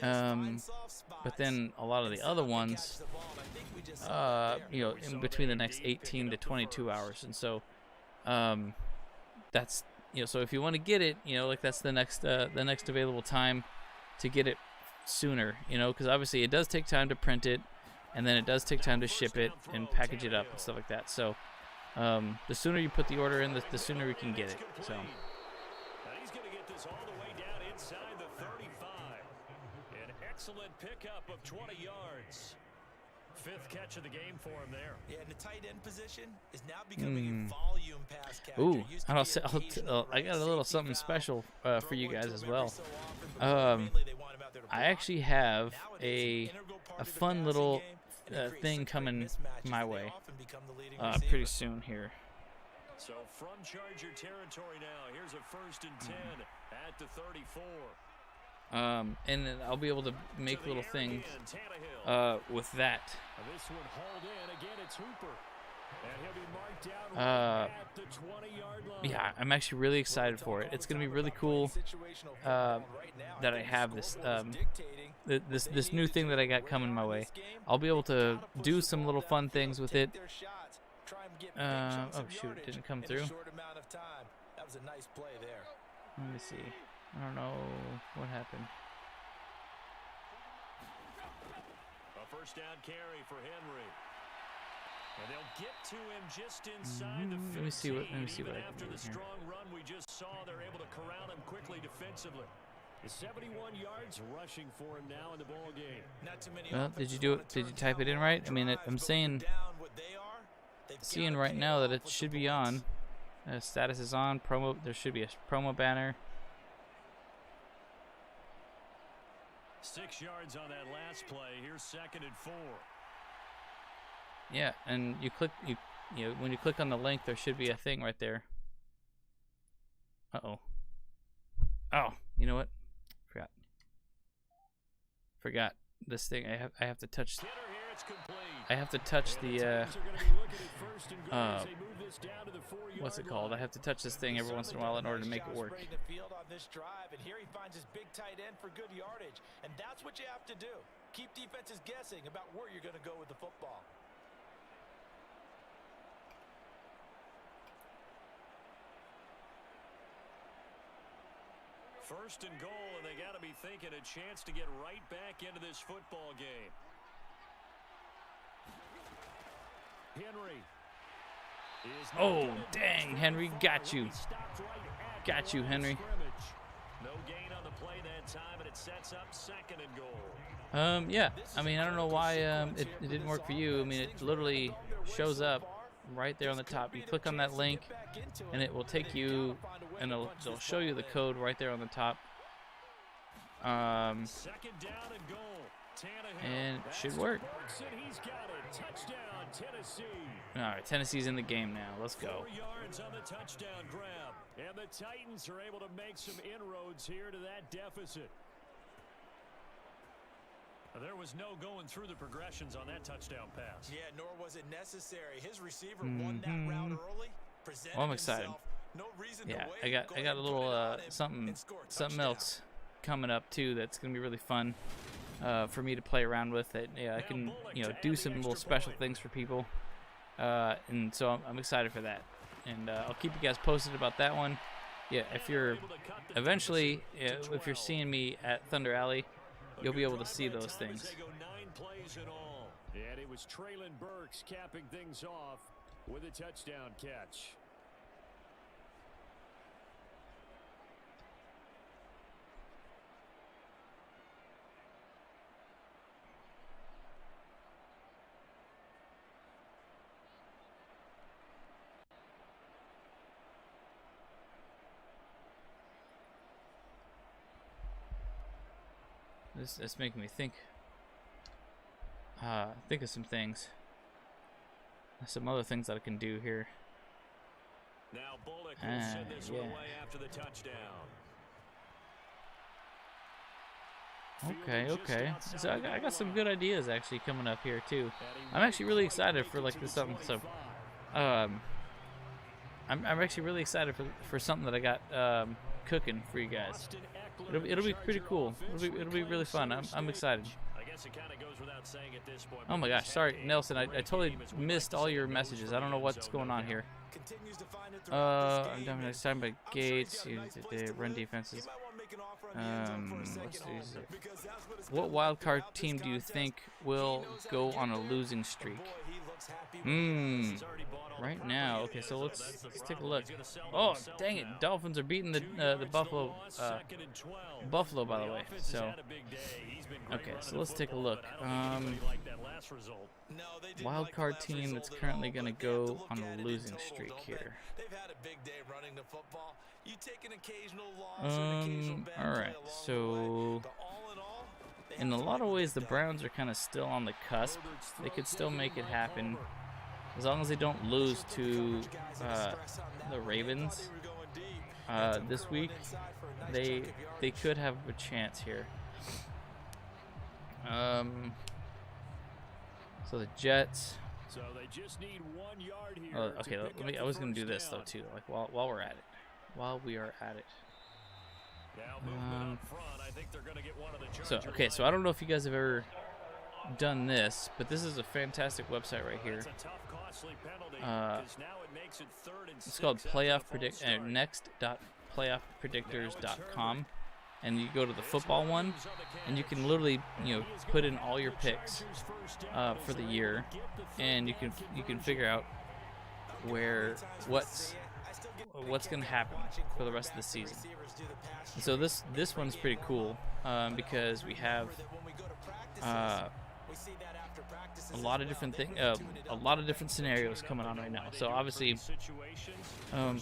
But then a lot of the other ones, you know, in between the next 18 to 22 hours. And so that's, you know, so if you want to get it, you know, like that's the next available time to get it sooner, you know, because obviously it does take time to print it, and then it does take time to ship it and package it up and stuff like that. So The sooner you put the order in, the sooner we can get it. So. Now he's going to get this all the way down inside the 35. An excellent pickup of 20 yards. 5th catch of the game for him there. Yeah, and the tight end position is now becoming a volume pass catcher. Ooh, I got a little something special for you guys as well. I actually have a fun little thing coming my way pretty soon here. So from Charger territory now, here's a 1st and 10 at the 34. And then I'll be able to make little things with that. This one hauled in. Again, it's Hooper. And he'll be marked down right at the 20-yard line. Yeah, I'm actually really excited for it. It's gonna be really cool that I have this this new thing that I got coming my way. I'll be able to do some little fun things with it. Oh shoot, it didn't come through. That was a nice play there. Let me see. I don't know what happened. A 1st down carry for Henry. And they'll get to him just inside the 15. Let me see what I can After do the here. strong run we just saw, they're able to corral him quickly defensively. 71 yards rushing for him now in the ball game. Not too many. Well, did you do it? Did you type it in right? I mean, I'm seeing right now that it should be on. Status is on. Promo. There should be a promo banner. 6 yards on that last play. Here's 2nd and 4. Yeah, and you click you know when you click on the link, there should be a thing right there. Oh, you know what? Forgot this thing. I have to touch. I have to touch the what's it called? I have to touch this thing every once in a while in order to make it work. And here he finds his big tight end for good yardage, and that's what you have to do. Keep defenses guessing about where you're going to go with the football. First and goal, and they got to be thinking a chance to get right back into this football game. Henry. Oh, dang, Henry, got you. Got you, Henry. No gain on the play that time, and it sets up 2nd and goal. Yeah, I mean, I don't know why it didn't work for you. I mean, it literally shows up right there on the top. You click on that link, and it will take you, and it'll show you the code right there on the top. 2nd down and goal. And it should work. He's got it. Touchdown, Tennessee. All right, Tennessee's in the game now. Let's go. 4 yards on the touchdown grab. And the Titans are able to make some inroads here to that deficit. There was no going through the progressions on that touchdown pass. Yeah, nor was it necessary. His receiver won that route early. Well, I'm excited. No reason Yeah, to I got a little something else coming up too that's gonna be really fun for me to play around with. It, yeah, I can do some little special things for people, and so I'm excited for that. And I'll keep you guys posted about that one. Yeah, if you're eventually if you're seeing me at Thunder Alley, you'll be able to see those things. And it was Traylon Burks capping things off with a touchdown catch. It's making me think of some things. Some other things that I can do here. Now Bullock will send this one away after the touchdown. Okay. So I got some good ideas actually coming up here too. I'm actually really excited for like this something. So, I'm actually really excited for something that I got cooking for you guys. It'll be pretty cool. It'll be really fun. I'm excited. Oh my gosh, sorry Nelson, I totally missed all your messages. I don't know what's going on here. I'm done next time by Gates. Run defenses. Let's do this. What wild card team do you think will go on a losing streak? Right now. Okay, so let's take a look. Oh, dang it! Dolphins are beating the Buffalo by the way. So okay, so let's take a look. Wild card team that's currently gonna go on a losing streak here. All right, so in a lot of ways, the Browns are kind of still on the cusp. They could still make it happen as long as they don't lose to the Ravens this week. They could have a chance here. So the Jets. So they just need 1 yard here. Oh, okay, I was gonna do this though too, like while we're at it. While we are at it. So okay, so I don't know if you guys have ever done this, but this is a fantastic website right here. It's called next.playoffpredictors.com, and you go to the football one, and you can literally put in all your picks for the year, and you can figure out what's going to happen for the rest of the season. And so this one's pretty cool because we have a lot of different a lot of different scenarios coming on right now. So obviously, I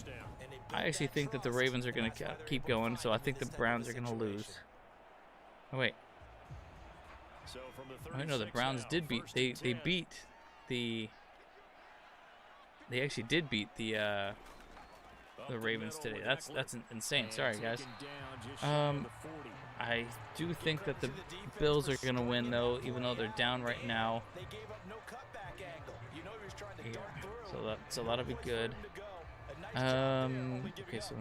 actually think that the Ravens are going to keep going. So I think the Browns are going to lose. Oh wait. I know the Browns did beat. They actually did beat the Ravens today. That's insane. Sorry guys. I do think that the Bills are gonna win though, even though they're down right now. Yeah. So that'll be good. Okay, so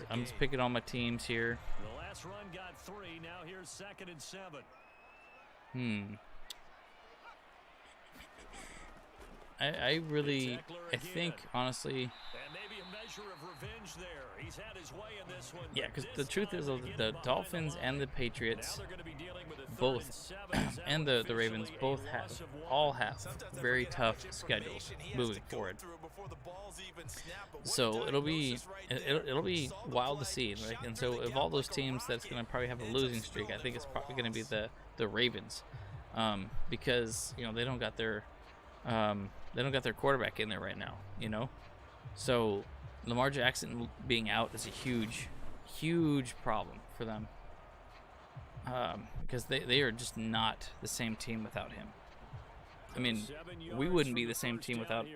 I'm just picking all my teams here. The last run got 3. Now here's 2nd and 7. I think honestly, yeah, because the truth is the Dolphins and the Patriots both and the Ravens both all have very tough schedules moving forward. So it'll be wild to see, right? And so of all those teams that's going to probably have a losing streak, I think it's probably going to be the Ravens, because they don't got their quarterback in there right now, So Lamar Jackson being out is a huge problem for them, because they are just not the same team without him. I mean, we wouldn't be the same team without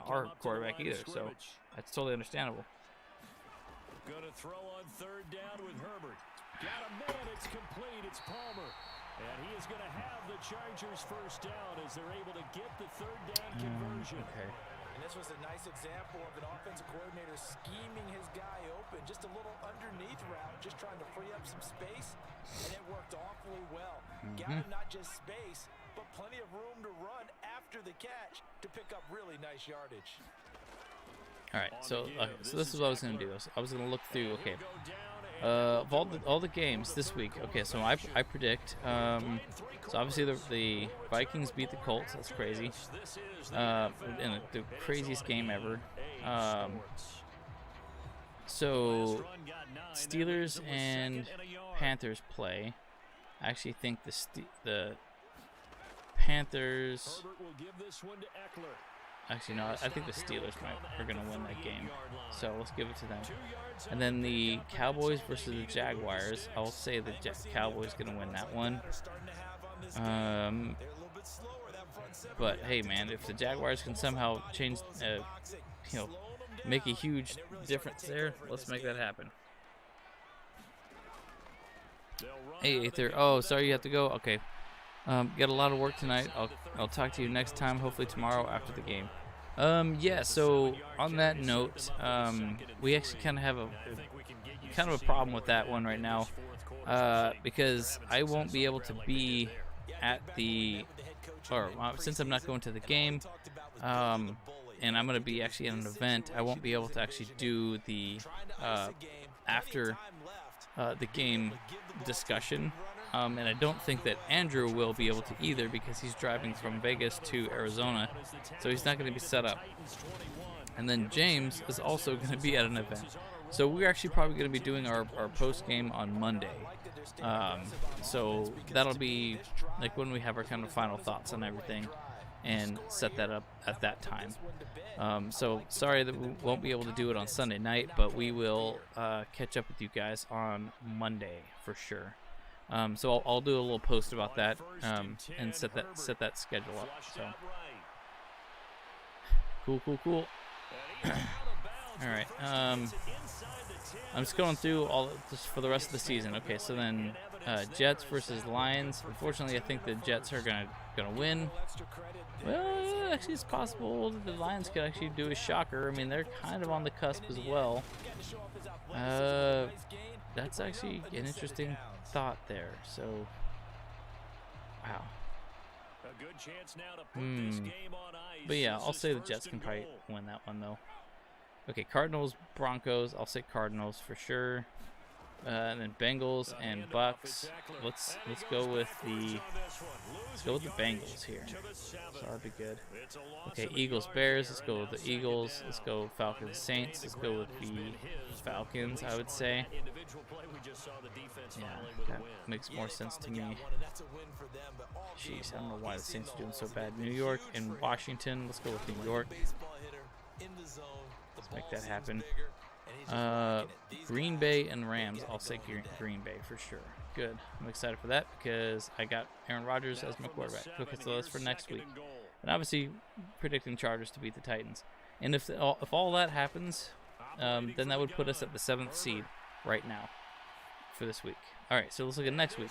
our quarterback either, so that's totally understandable. Gonna throw on 3rd down with Herbert. Got a man, it's complete, it's Palmer. And he is going to have the Chargers first down as they're able to get the 3rd down conversion. Okay. And this was a nice example of an offensive coordinator scheming his guy open. Just a little underneath route, just trying to free up some space. And it worked awfully well. Got him not just space, but plenty of room to run after the catch to pick up really nice yardage. All right, so this is what I was going to do. I was going to look through, okay, of all the games this week. Okay, so I predict. So obviously the Vikings beat the Colts. That's crazy. And the craziest game ever. So Steelers and Panthers play. I actually think the Panthers. Actually, no, I think the Steelers are going to win that game. So let's give it to them. And then the Cowboys versus the Jaguars. I'll say the Cowboys going to win that one. But hey, man, if the Jaguars can somehow change, make a huge difference there, let's make that happen. Hey, Aether. Oh, sorry, you have to go. Okay. Got a lot of work tonight. I'll talk to you next time, hopefully tomorrow after the game. Yeah, so on that note, we actually kind of have a problem with that one right now, because I won't be able to be at since I'm not going to the game, and I'm going to be actually at an event, I won't be able to actually do the after the game discussion And I don't think that Andrew will be able to either because he's driving from Vegas to Arizona, so he's not going to be set up. And then James is also going to be at an event. So we're actually probably going to be doing our post game on Monday. So that'll be like when we have our kind of final thoughts on everything and set that up at that time. So sorry that we won't be able to do it on Sunday night, but we will catch up with you guys on Monday for sure. So I'll do a little post about that and set that schedule up. So cool. All right. I'm just going through all just for the rest of the season. Okay, so then Jets versus Lions. Unfortunately, I think the Jets are gonna win. Well, actually, it's possible that the Lions could actually do a shocker. I mean, they're kind of on the cusp as well. That's actually an interesting thought there. So, wow. But yeah, I'll say the Jets can probably win that one though. Okay, Cardinals, Broncos. I'll say Cardinals for sure. And then Bengals and Bucks. Let's go with the Bengals here. So that'll be good. Okay, Eagles, Bears. Let's go with the Eagles. Let's go Falcons, Saints. Let's go with the Falcons, I would say. Yeah, that makes more sense to me. Jeez, I don't know why the Saints are doing so bad. New York and Washington. Let's go with New York. Let's make that happen. Green Bay and Rams. I'll say Green Bay for sure. Good. I'm excited for that because I got Aaron Rodgers as my quarterback. Okay, so that's for next week. And obviously predicting Chargers to beat the Titans. And if all that happens, then that would put us at the 7th seed right now for this week. All right, so let's look at next week.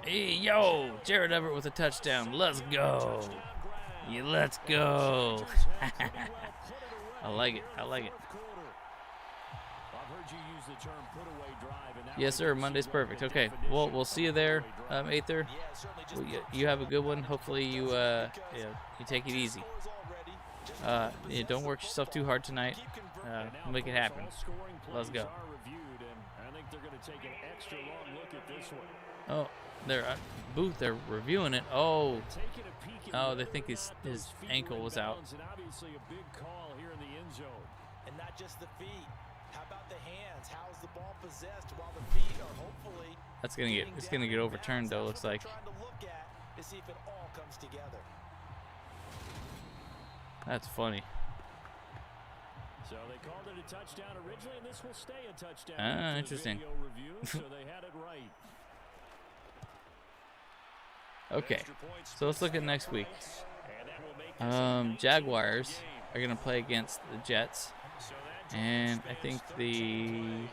Hey, yo, Jared Everett with a touchdown. Let's go. Yeah, let's go. I like it. Yes, sir. Monday's perfect. Okay. Well, we'll see you there, Aether. Well, you have a good one. Hopefully you take it easy. Don't work yourself too hard tonight. Make it happen. Let's go. Oh, Booth. They're reviewing it. Oh, they think his ankle was out. And not just the feet. How about the hands? How's the ball possessed while the feet are hopefully it's gonna get overturned though, looks like. Trying to look at to see if it all comes together. That's funny. So they called it a touchdown originally, and this will stay a touchdown. Interesting. So they had it right. Okay, so let's look at next week. Jaguars are going to play against the Jets, and I think the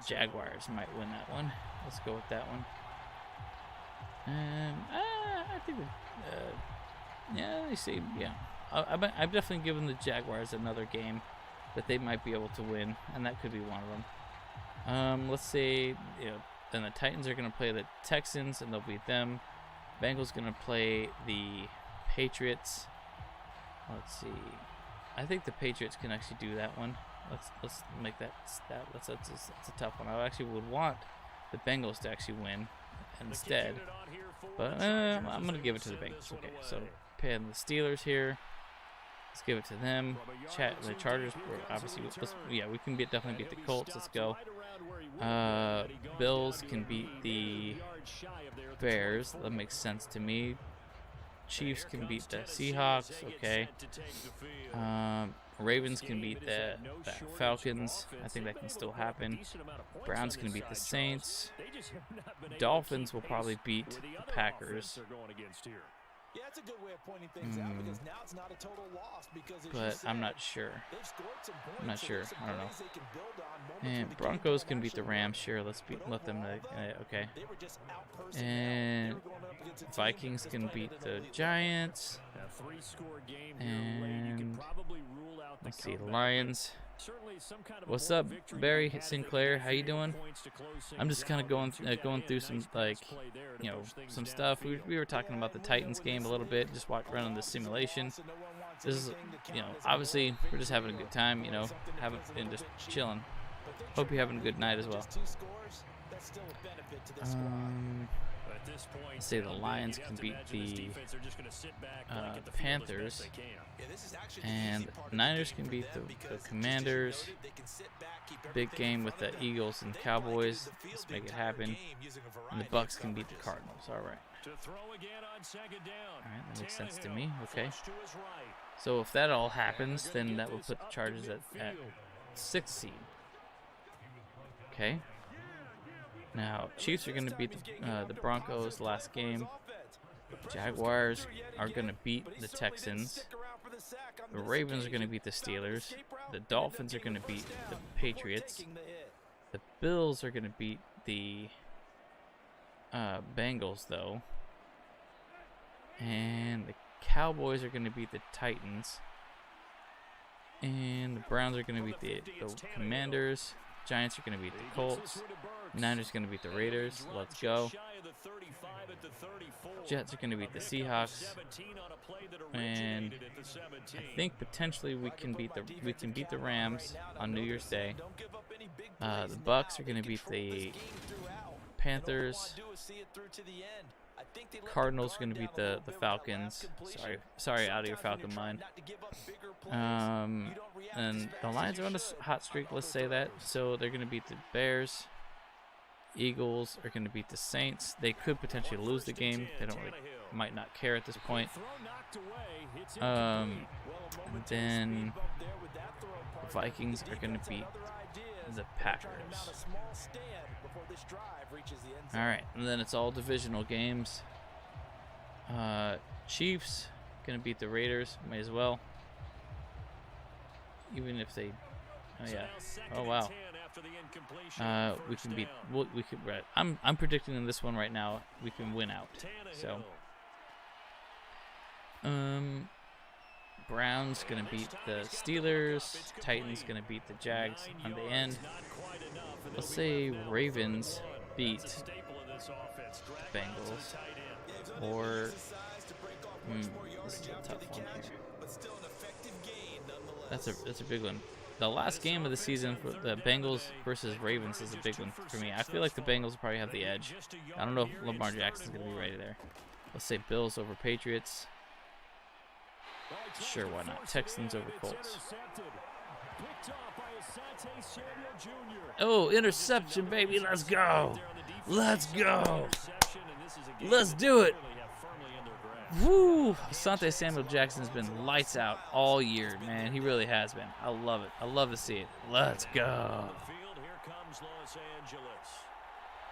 Jaguars might win that one. Let's go with that one. I think, I've definitely given the Jaguars another game that they might be able to win, and that could be one of them. Let's say, then the Titans are going to play the Texans, and they'll beat them. Bengals going to play the Patriots. Let's see. I think the Patriots can actually do that one. Let's make that stat. That's a tough one. I actually would want the Bengals to actually win instead, but I'm going to give it to the Bengals. Okay, so paying the Steelers here. Let's give it to them. The Chargers, obviously, we can definitely beat the Colts. Let's go. Bills can beat the Bears. That makes sense to me. Chiefs can beat the Seahawks. Okay. Ravens can beat the Falcons. I think that can still happen. Browns can beat the Saints. Dolphins will probably beat the Packers. Yeah, that's a good way of pointing things out because now it's not a total loss because but I'm not sure. I don't know. And Broncos can beat the Rams. Sure, let them. Okay. And Vikings can beat the Giants. And let's see, the Lions. What's up, Barry Sinclair? How you doing? I'm just kind of going through some some stuff. We were talking about the Titans game a little bit, just running the simulation. this is, obviously we're just having a good time, and just chilling. Hope you're having a good night as well. Let's say the Lions can beat the Panthers, and the Niners can beat the Commanders. Big game with the Eagles and Cowboys. Let's make it happen. And the Bucks can beat the Cardinals. All right. All right, that makes sense to me. Okay. So if that all happens, then that would put the Chargers at 6th seed. Okay. Now, Chiefs are going to beat the Broncos last game. Jaguars are going to beat the Texans. The Ravens are going to beat the Steelers. The Dolphins are going to beat the Patriots. The Bills are going to beat the Bengals, though. And the Cowboys are going to beat the Titans. And the Browns are going to beat the Commanders. Giants are going to beat the Colts. Niners are going to beat the Raiders. Let's go. Jets are going to beat the Seahawks. And I think potentially we can beat the Rams on New Year's Day. The Bucks are going to beat the Panthers. Cardinals are going to beat the Falcons. Sorry, out of your Falcon mind. And the Lions are on a hot streak, let's say that. So they're going to beat the Bears. Eagles are going to beat the Saints. They could potentially lose the game. They might not care at this point. And then the Vikings are going to beat the Packers. All right, and then it's all divisional games. Chiefs going to beat the Raiders. May as well. Even if they, oh wow. We can beat. We could. I'm predicting in this one right now we can win out. So, Browns gonna beat the Steelers. Titans gonna beat the Jags on the end. Let's say Ravens beat the Bengals, or this is a tough one here. That's a big one. The last game of the season for the Bengals versus Ravens is a big one for me. I feel like the Bengals will probably have the edge. I don't know if Lamar Jackson's going to be ready there. Let's say Bills over Patriots. Sure, why not? Texans over Colts. Oh, interception, baby. Let's go. Let's go. Let's do it. Woo! Asante Samuel Jackson's been lights out all year, man. He really has been. I love it. I love to see it. Let's go. Here comes Los Angeles.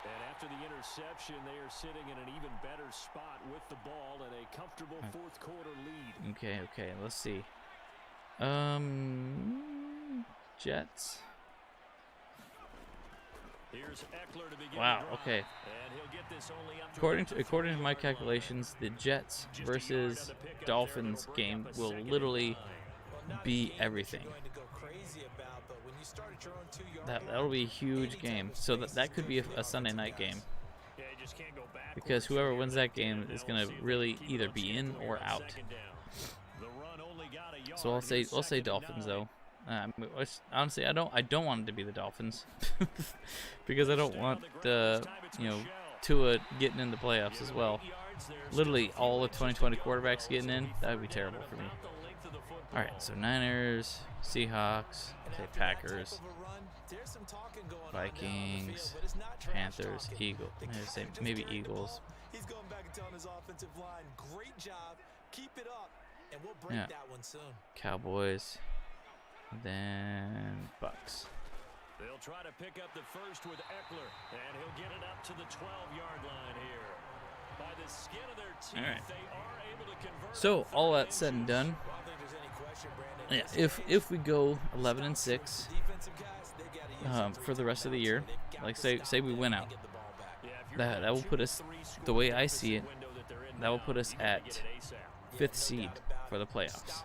And after the interception, they are sitting in an even better spot with the ball and a comfortable fourth quarter lead. Okay. Let's see. Jets. Wow, okay. According to my calculations, the Jets versus Dolphins game will literally be everything. That'll be a huge game. So that could be a Sunday night game. Because whoever wins that game is going to really either be in or out. So I'll say Dolphins though. Honestly, I don't want it to be the Dolphins because I don't want Tua getting in the playoffs as well. Literally all the 2020 quarterbacks getting in, that would be terrible for me. All right, so Niners, Seahawks, Packers, Vikings, Panthers, Eagles. Maybe Eagles. He's going back and telling his offensive line, great job, keep it up, and we'll break that one soon. Cowboys. Then Bucks. They'll try to pick up the first with Eckler, and he'll get it up to the 12-yard line here. By the skin of their teeth, all right. They are able to convert. So all that said and done, if we go 11-6 for the rest of the year, like say we win out, that will put us, the way I see it, that will put us at 5th seed for the playoffs.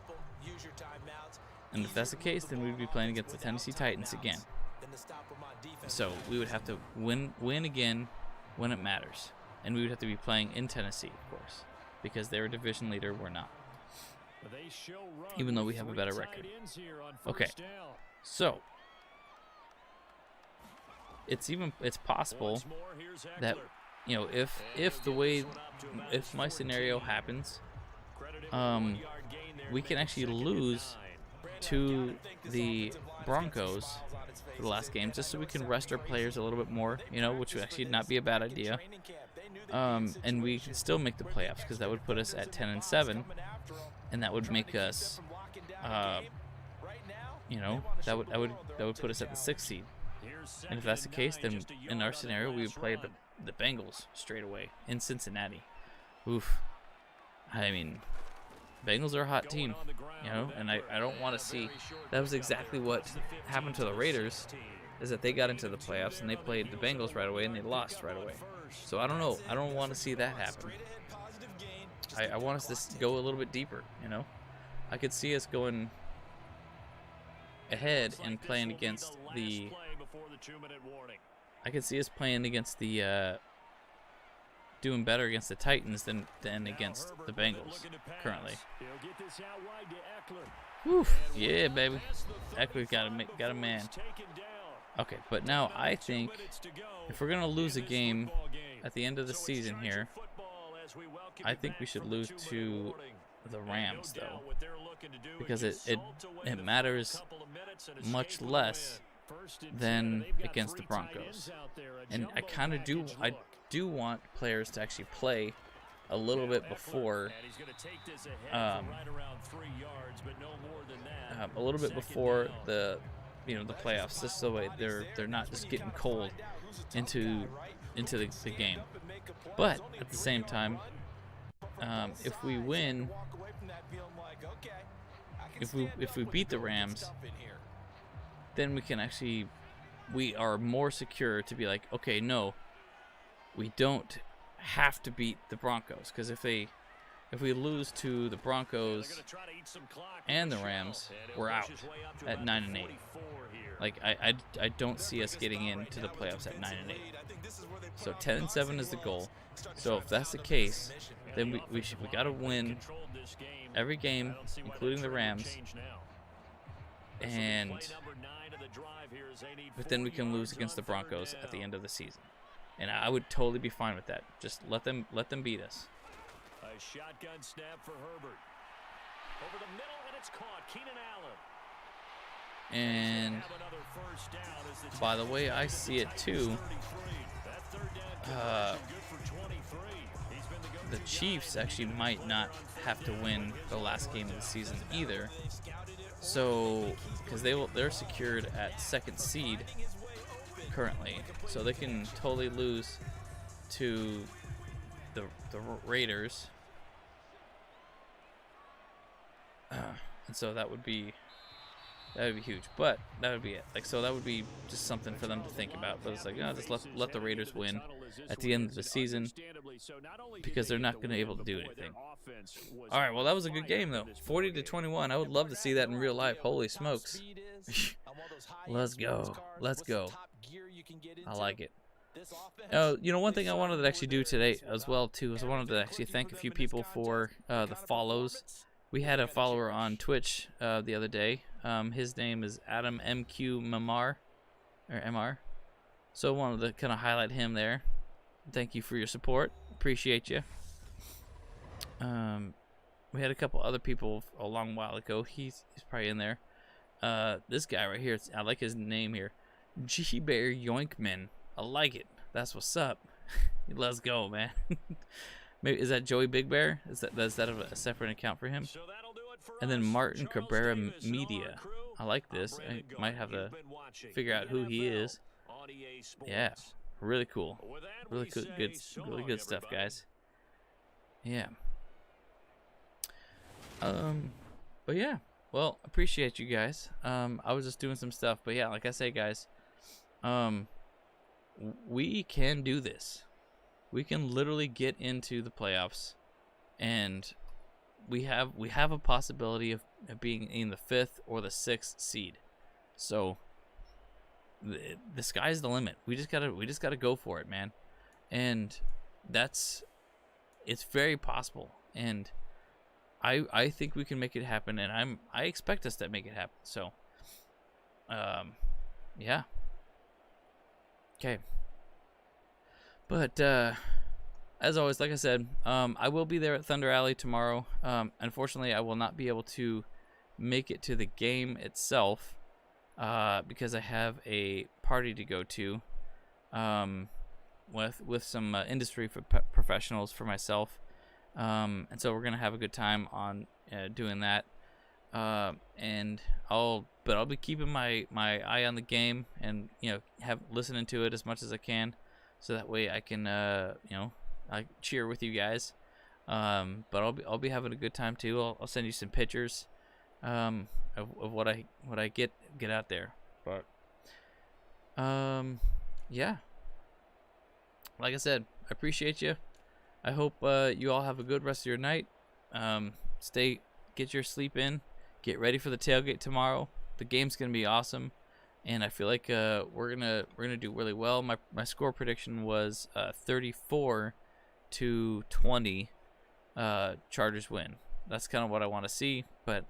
And if that's the case, then we'd be playing against the Tennessee Titans again. So we would have to win again when it matters. And we would have to be playing in Tennessee, of course, because they're a division leader, we're not. even though we have a better record. Okay, so it's possible that, you know, if my scenario happens, we can actually lose to the Broncos for the last game, just so we can rest our players a little bit more, you know, which would actually not be a bad idea. And we can still make the playoffs, because that would put us at 10-7, and that would make us, you know, that would put us at the 6th seed. And if that's the case, then in our scenario, we would play the Bengals straight away in Cincinnati. Oof. I mean, Bengals are a hot team, you know, and I don't want to see. That was exactly what happened to the Raiders, is that they got into the playoffs and they played the Bengals right away and they lost right away. So I don't know. I don't want to see that happen. I want us to go a little bit deeper, you know. I could see us going ahead and playing against the. I could see us playing against the. Doing better against the Titans than against the Bengals currently. Whew, yeah, baby. Eckler's got a man. Okay, but now I think if we're gonna lose a game at the end of the season here, I think we should lose to the Rams, though, because it matters much less than against the Broncos. And I kind of do want players to actually play a little bit before the the playoffs, just so they're not just getting cold into the game. But at the same time, if we win, if we beat the Rams, then we are more secure to be like, okay, no, we don't have to beat the Broncos, because if we lose to the Broncos and the Rams, we're out at 9-8. Like I don't see us getting into the playoffs at 9-8. So 10-7 is the goal. So if that's the case, then we got to win every game, including the Rams. But then we can lose against the Broncos at the end of the season, and I would totally be fine with that. Just let them beat us. A shotgun snap for Herbert. Over the middle, and it's caught. Keenan Allen. And by the way I see it too, the Chiefs actually might not have to win the last game of the season either. So, because they're secured at 2nd seed currently, so they can totally lose to the Raiders, and so that would be huge. But that would be it. Like, so that would be just something for them to think about. But it's like, just let the Raiders win at the end of the season, because they're not going to be able to do anything. All right, well, that was a good game though. 40-21. I would love to see that in real life. Holy smokes. Let's go. I like it. One thing I wanted to actually do today as well too is I wanted to actually thank a few people for the follows. We had a follower on Twitch the other day. His name is Adam MQ Mamar, or MR. So I wanted to kind of highlight him there. Thank you for your support. Appreciate you. We had a couple other people a long while ago. He's probably in there. This guy right here, I like his name here. G Bear Yoinkman. I like it. That's what's up. Let's go, man. Maybe is that Joey Big Bear? Is that a separate account for him? And then Martin Cabrera Media. I like this. I might have to figure out who he is. Yeah, really cool. Really good stuff, guys. Yeah. But yeah. Well, appreciate you guys. I was just doing some stuff, but yeah, like I say, guys, we can do this. We can literally get into the playoffs, and we have a possibility of being in the 5th or the 6th seed. So the sky's the limit. We just gotta go for it, man. And it's very possible. And I think we can make it happen, and I expect us to make it happen. So, yeah. Okay. But as always, like I said, I will be there at Thunder Alley tomorrow. Unfortunately, I will not be able to make it to the game itself because I have a party to go to with some industry professionals for myself. And so we're gonna have a good time on doing that. And I'll be keeping my eye on the game and listening to it as much as I can, so that way I can I cheer with you guys. But I'll be having a good time too. I'll send you some pictures of what I get out there. But yeah, like I said, I appreciate you. I hope you all have a good rest of your night. Get your sleep in. Get ready for the tailgate tomorrow. The game's gonna be awesome, and I feel like we're gonna do really well. My score prediction was 34-20. Chargers win. That's kind of what I want to see. But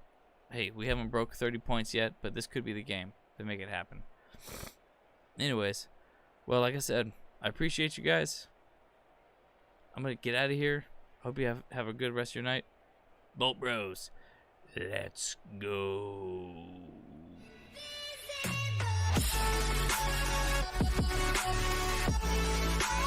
hey, we haven't broke 30 points yet. But this could be the game to make it happen. Anyways, well, like I said, I appreciate you guys. I'm gonna get out of here. Hope you have a good rest of your night. Bolt Bros, let's go.